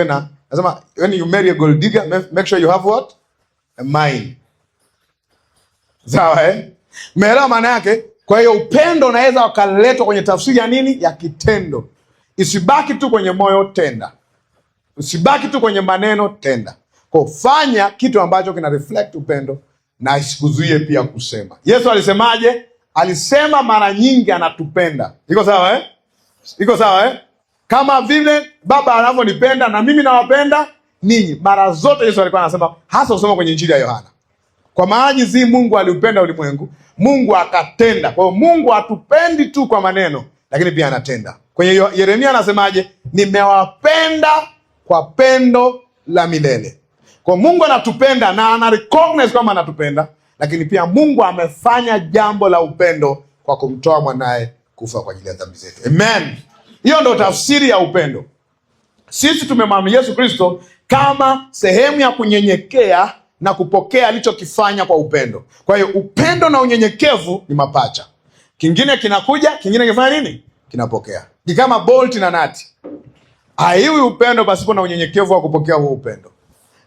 na nasema when you marry a gold digger, make sure you have what? mine. Sawa Umeelewa maana yake? Kwa hiyo upendo unaweza ukaletwa kwenye tafsiri ya nini? Ya kitendo. Isibaki tu kwenye moyo, tenda. Usibaki tu kwenye maneno, tenda. Kwa fanya kitu ambacho kina reflect upendo na isikuzuie pia kusema. Yesu alisemaje? Alisema mara nyingi anatupenda. Iko sawa Iko sawa Kama vile Baba anavyonipenda na mimi nawapenda ninyi. Mara zote Yesu alikuwa anasema, hasa usoma kwenye Injili ya Yohana. Kwa maana jinsi Mungu aliupenda ulimwengu, Mungu akatenda. Kwa hiyo Mungu hatupendi tu kwa maneno, lakini pia anatenda. Kwenye Yeremia anasemaje? Nimewapenda kwa pendo la milele. Kwa Mungu anatupenda na ana recognize kwamba anatupenda, lakini pia Mungu amefanya jambo la upendo kwa kumtoa mwanae kufa kwa ajili ya dhambi zetu. Amen. Hiyo ndio tafsiri ya upendo. Sisi tumemwamini Yesu Kristo kama sehemu ya kunyenyekea na kupokea alichokifanya kwa upendo. Kwa hiyo upendo na unyenyekevu ni mapacha. Kingine kinakuja, kingine kifanya nini? Kinapokea. Ni kama bolt na nati. Haiwi upendo pasipo na unyenyekevu wa kupokea huo upendo,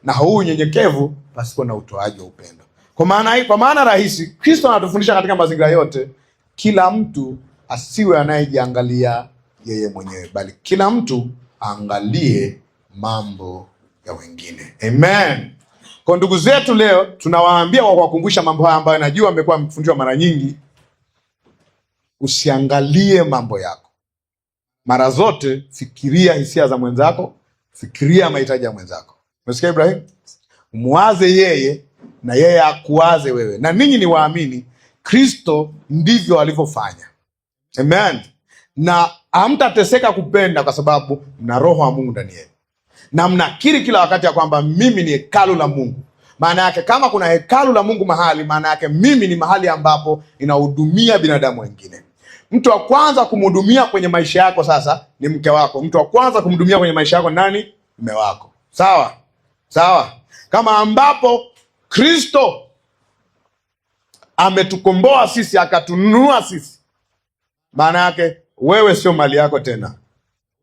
na huu unyenyekevu pasipo na utoaji wa upendo. Kwa maana rahisi, Kristo anatufundisha katika mazingira yote, kila mtu asiwe anayejiangalia yeye mwenyewe, bali kila mtu aangalie mambo ya wengine. Amen. Kwa ndugu zetu, leo tunawaambia kwa kuwakumbusha mambo haya ambayo najua amekuwa mkifundishwa mara nyingi. Usiangalie mambo yako. Mara zote fikiria hisia za mwenzako, fikiria mahitaji ya mwenzako. Umesikia Ibrahim? Muwaze yeye na yeye akuwaze wewe. Na ninyi ni waamini, Kristo ndivyo alivyofanya. Amen. Na hamtateseka kupenda kwa sababu mna roho wa Mungu ndani yenu. Na mnakiri kila wakati ya kwamba mimi ni hekalu la Mungu. Maana yake kama kuna hekalu la Mungu mahali, maana yake mimi ni mahali ambapo inahudumia binadamu wengine. Mtu wa kwanza kumhudumia kwenye maisha yako sasa ni mke wako. Mtu wa kwanza kumhudumia kwenye maisha yako nani? Mume wako. Sawa? Sawa. Kama ambapo Kristo ametukomboa sisi, akatununua sisi, maana yake wewe sio mali yako tena,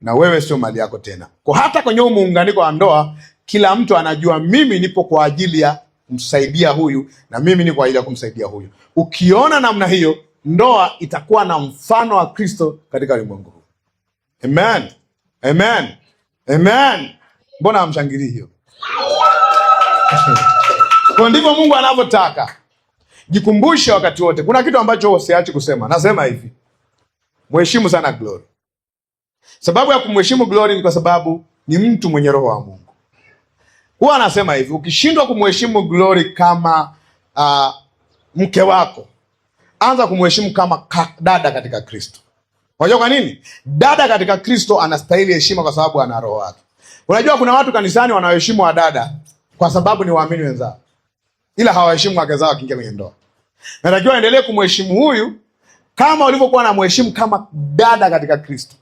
na wewe sio mali yako tena. Kwa hata kwenye muunganiko wa ndoa, kila mtu anajua mimi nipo kwa ajili ya kumsaidia huyu na mimi ni kwa ajili ya kumsaidia huyu. Ukiona namna hiyo, ndoa itakuwa na mfano wa Kristo katika ulimwengu huu. Amen. Amen. Amen. Mbona hamshangilii hiyo? Kwa ndivyo Mungu anavyotaka. Jikumbushe wakati wote. Kuna kitu ambacho usiachi kusema. Nasema hivi. Mheshimu sana Glory. Sababu ya kumheshimu Glory ni kwa sababu ni mtu mwenye roho wa Mungu. Huwa anasema hivi, ukishindwa kumheshimu Glory kama mke wako, anza kumheshimu kama dada katika Kristo. Unajua kwa nini? Dada katika Kristo anastahili heshima kwa sababu ana roho wake. Unajua kuna watu kanisani wanaheshimu wa dada kwa sababu ni waamini wenzao, ila hawaheshimu wake zao wakiingia kwenye ndoa. Natakiwa endelee kumheshimu huyu kama ulivyokuwa na mheshimu kama dada katika Kristo,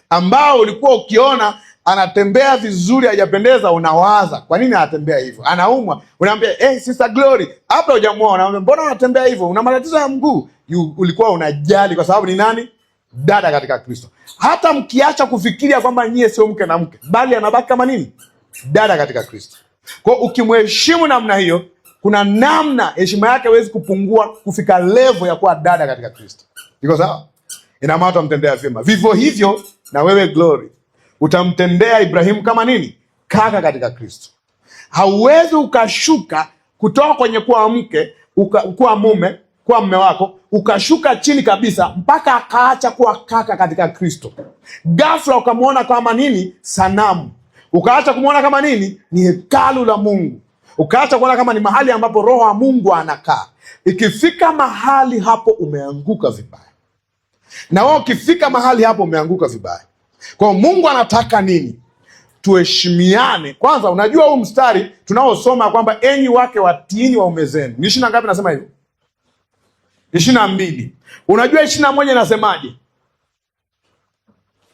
ambao ulikuwa ukiona anatembea vizuri hajapendeza, unawaza kwa nini anatembea hivyo? Anaumwa, unaambia Sister Glory, hapa hujamuona, unaambia mbona unatembea hivyo? Una matatizo ya mguu. Ulikuwa unajali kwa sababu ni nani? Dada katika Kristo. Hata mkiacha kufikiria kwamba nyie sio mke na mke, bali anabaki kama nini? Dada katika Kristo. Kwa ukimheshimu namna hiyo, kuna namna heshima yake haiwezi kupungua kufika level ya kuwa dada katika Kristo. Iko sawa? Ina maana utamtendea vyema. Vivyo hivyo na wewe Glory, utamtendea Ibrahimu kama nini? Kaka katika Kristo. Hauwezi ukashuka kutoka kwenye kuwa mke, kuwa mume, kuwa mume wako, ukashuka chini kabisa mpaka akaacha kuwa kaka katika Kristo. Ghafla ukamwona kama nini? Sanamu. Ukaacha kumwona kama nini? Ni hekalu la Mungu. Ukaacha kuona kama ni mahali ambapo roho wa Mungu anakaa. Ikifika mahali hapo umeanguka vibaya. Na wewe ukifika mahali hapo umeanguka vibaya. Kwa Mungu anataka nini? Tuheshimiane. Kwanza unajua huu mstari tunaosoma kwamba enyi wake watiini waume zenu. Ni 20 ngapi nasema hivyo? 22. Unajua 21 inasemaje?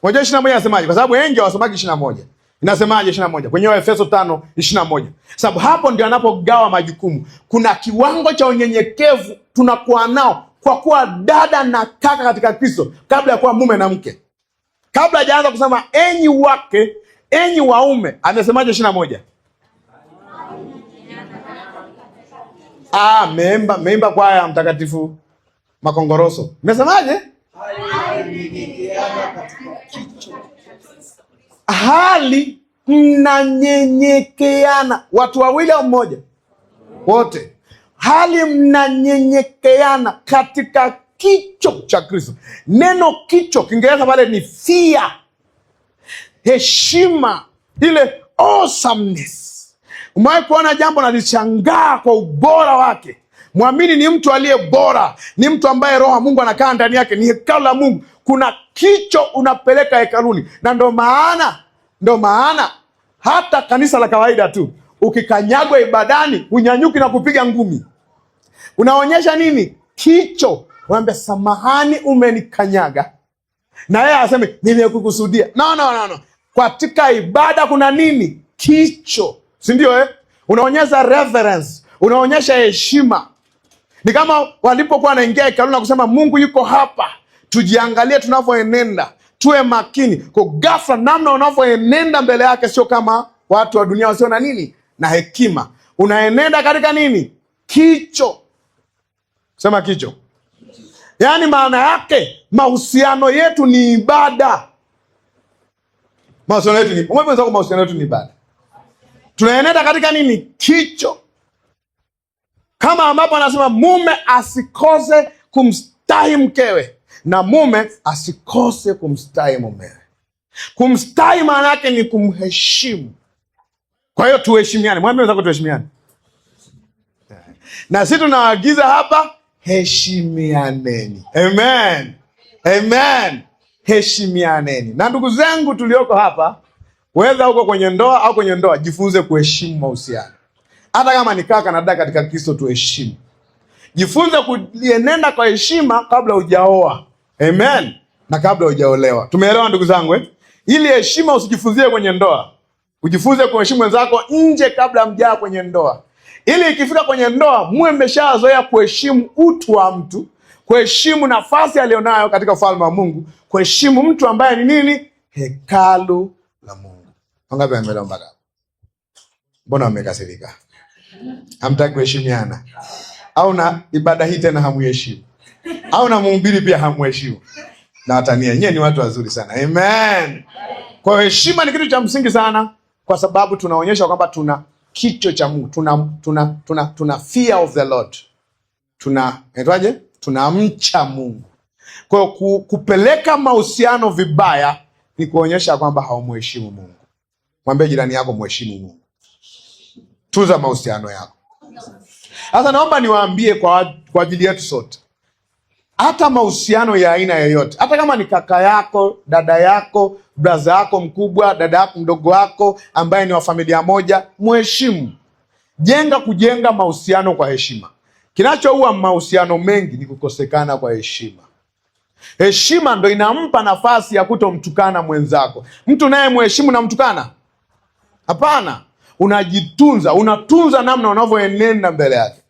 Unajua 21 inasemaje? Kwa sababu wengi hawasomaki 21. Inasemaje 21? Kwenye Efeso 5:21. Sababu hapo ndio anapogawa majukumu. Kuna kiwango cha unyenyekevu tunakuwa nao kwa kuwa dada na kaka katika Kristo kabla ya kuwa mume na mke. Kabla hajaanza kusema enyi wake, enyi waume, amesemaje 21? Meimba kwaya Mtakatifu Makongoroso. Mmesemaje? Hali mnanyenyekeana. Watu wawili au mmoja? Wote. Hali mnanyenyekeana katika kicho cha Kristo. Neno kicho Kiingereza pale ni fear, heshima, ile awesomeness. Umewahi kuona jambo na lishangaa kwa ubora wake? Mwamini ni mtu aliye bora, ni mtu ambaye Roho wa Mungu anakaa ndani yake, ni hekalu la Mungu. Kuna kicho unapeleka hekaluni, na ndo maana hata kanisa la kawaida tu ukikanyagwa ibadani unyanyuki na kupiga ngumi. Unaonyesha nini? Kicho. Unaambia samahani, umenikanyaga, na yeye aseme nimekukusudia. No. Katika ibada kuna nini? Kicho, si ndio? Unaonyesha reverence, unaonyesha heshima. Ni kama walipokuwa wanaingia hekalu na kusema Mungu yuko hapa, tujiangalie tunavyoenenda, tuwe makini. Kwa ghafla namna unavyoenenda mbele yake sio kama watu wa dunia wasio na nini? Na hekima. Unaenenda katika nini? Kicho. Sema kicho. Yaani maana yake mahusiano yetu ni ibada. Mahusiano yetu ni ibada. Tunaenenda katika nini? Kicho. Kama ambapo anasema mume asikose kumstahi mkewe na mume asikose kumstahi mumewe. Kumstahi maana yake ni kumheshimu. Kwa hiyo tuheshimiane. Mwambie wenzako tuheshimiane. Na sisi tunaagiza hapa, heshimianeni. Amen. Heshimianeni. Na ndugu zangu tulioko hapa, whether uko kwenye ndoa au kwenye ndoa, jifunze kuheshimu mahusiano. Hata kama ni kaka na dada katika Kristo, tuheshimu. Jifunze kuenenda kwa heshima kabla hujaoa. Amen. Na kabla hujaolewa. Tumeelewa ndugu zangu Ili heshima usijifunzie kwenye ndoa. Ujifunze kuheshimu wenzako nje kabla mjaa kwenye ndoa. Ili ikifika kwenye ndoa muwe mmeshazoea kuheshimu utu wa mtu, kuheshimu nafasi alionayo katika ufalme wa Mungu, kuheshimu mtu ambaye ni nini? Hekalu la Mungu. Wangapi wameelewa mpaka? Mbona wamekasirika? Hamtaki kuheshimiana? Au na ibada hii tena hamuheshimu? Au na mhubiri pia hamuheshimu? Na watania, nyewe ni watu wazuri sana. Amen. Kwa heshima ni kitu cha msingi sana, kwa sababu tunaonyesha kwamba tuna kicho cha Mungu, tuna fear of the Lord. Tunamcha Mungu. Kwa kupeleka mahusiano vibaya ni kuonyesha kwamba haumheshimu Mungu. Mwambie jirani yako mheshimu Mungu. Tuza mahusiano yako. Sasa naomba niwaambie kwa ajili yetu sote, hata mahusiano ya aina yoyote, hata kama ni kaka yako, dada yako, brother yako mkubwa, dada yako mdogo wako ambaye ni wa familia moja, mheshimu. Kujenga mahusiano kwa heshima. Kinachoua mahusiano mengi ni kukosekana kwa heshima. Heshima ndo inampa nafasi ya kutomtukana mwenzako. Mtu naye mheshimu na mtukana? Hapana. Unajitunza, unatunza namna unavyoenenda mbele yake.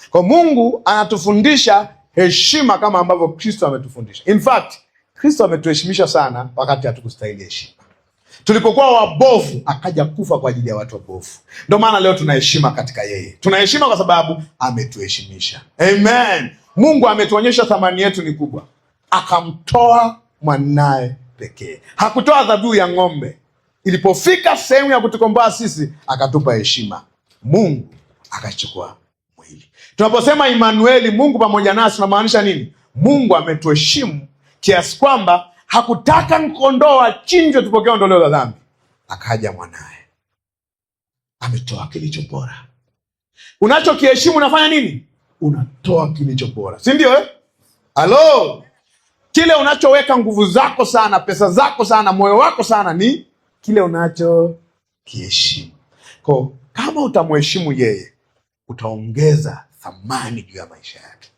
Kwa Mungu anatufundisha heshima kama ambavyo Kristo ametufundisha. In fact, Kristo ametuheshimisha sana wakati hatukustahili heshima. Tulipokuwa wabovu akaja kufa kwa ajili ya watu wabovu. Ndio maana leo tuna heshima katika yeye. Tuna heshima kwa sababu ametuheshimisha. Amen. Mungu ametuonyesha thamani yetu ni kubwa. Akamtoa mwanae pekee. Hakutoa dhabihu ya ng'ombe. Ilipofika sehemu ya kutukomboa sisi, akatupa heshima. Mungu akachukua mwili. Tunaposema Immanueli, Mungu pamoja nasi, tunamaanisha nini? Mungu ametuheshimu kiasi kwamba hakutaka kondoo achinjwe tupokee ondoleo la dhambi. Akaja mwanae. Ametoa kilicho bora. Unachokiheshimu unafanya nini? Unatoa kilicho bora. Si ndio Halo? Kile unachoweka nguvu zako sana, pesa zako sana, moyo wako sana ni kile unachokiheshimu. Kwa kama utamheshimu yeye, utaongeza thamani juu ya maisha yake.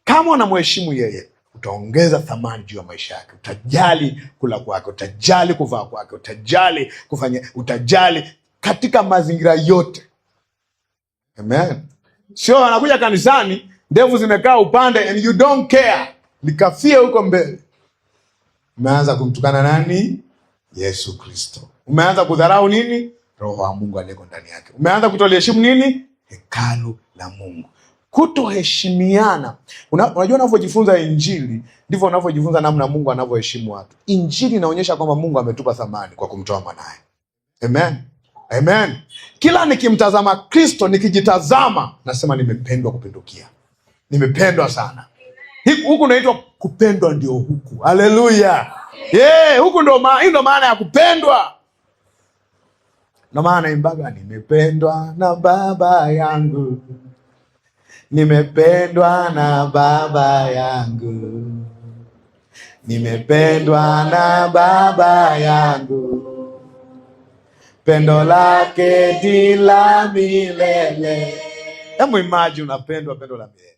Kama unamheshimu yeye, utaongeza thamani juu ya maisha yake. Utajali kula kwake, utajali kuvaa kwake, utajali katika mazingira yote. Amen. Sio anakuja kanisani, ndevu zimekaa upande and you don't care. Nikafie huko mbele. Umeanza kumtukana nani? Yesu Kristo. Umeanza kudharau nini? Roho wa Mungu aliyeko ndani yake. Umeanza kutoliheshimu nini? Hekalu la Mungu. Kutoheshimiana. Unajua unavyojifunza Injili ndivyo unavyojifunza namna Mungu anavyoheshimu watu. Injili inaonyesha kwamba Mungu ametupa thamani kwa kumtoa mwanae. Amen. Amen. Kila nikimtazama Kristo, nikijitazama, nasema nimependwa kupindukia. Nimependwa sana. Huku naitwa kupendwa, ndio huku. Haleluya. Huku ndo maana ya kupendwa. Ndo maana imbaga, nimependwa na Baba yangu. Nimependwa na Baba yangu. Nimependwa na Baba yangu. Pendo lake ni la milele. Hebu imagine unapendwa pendo la milele.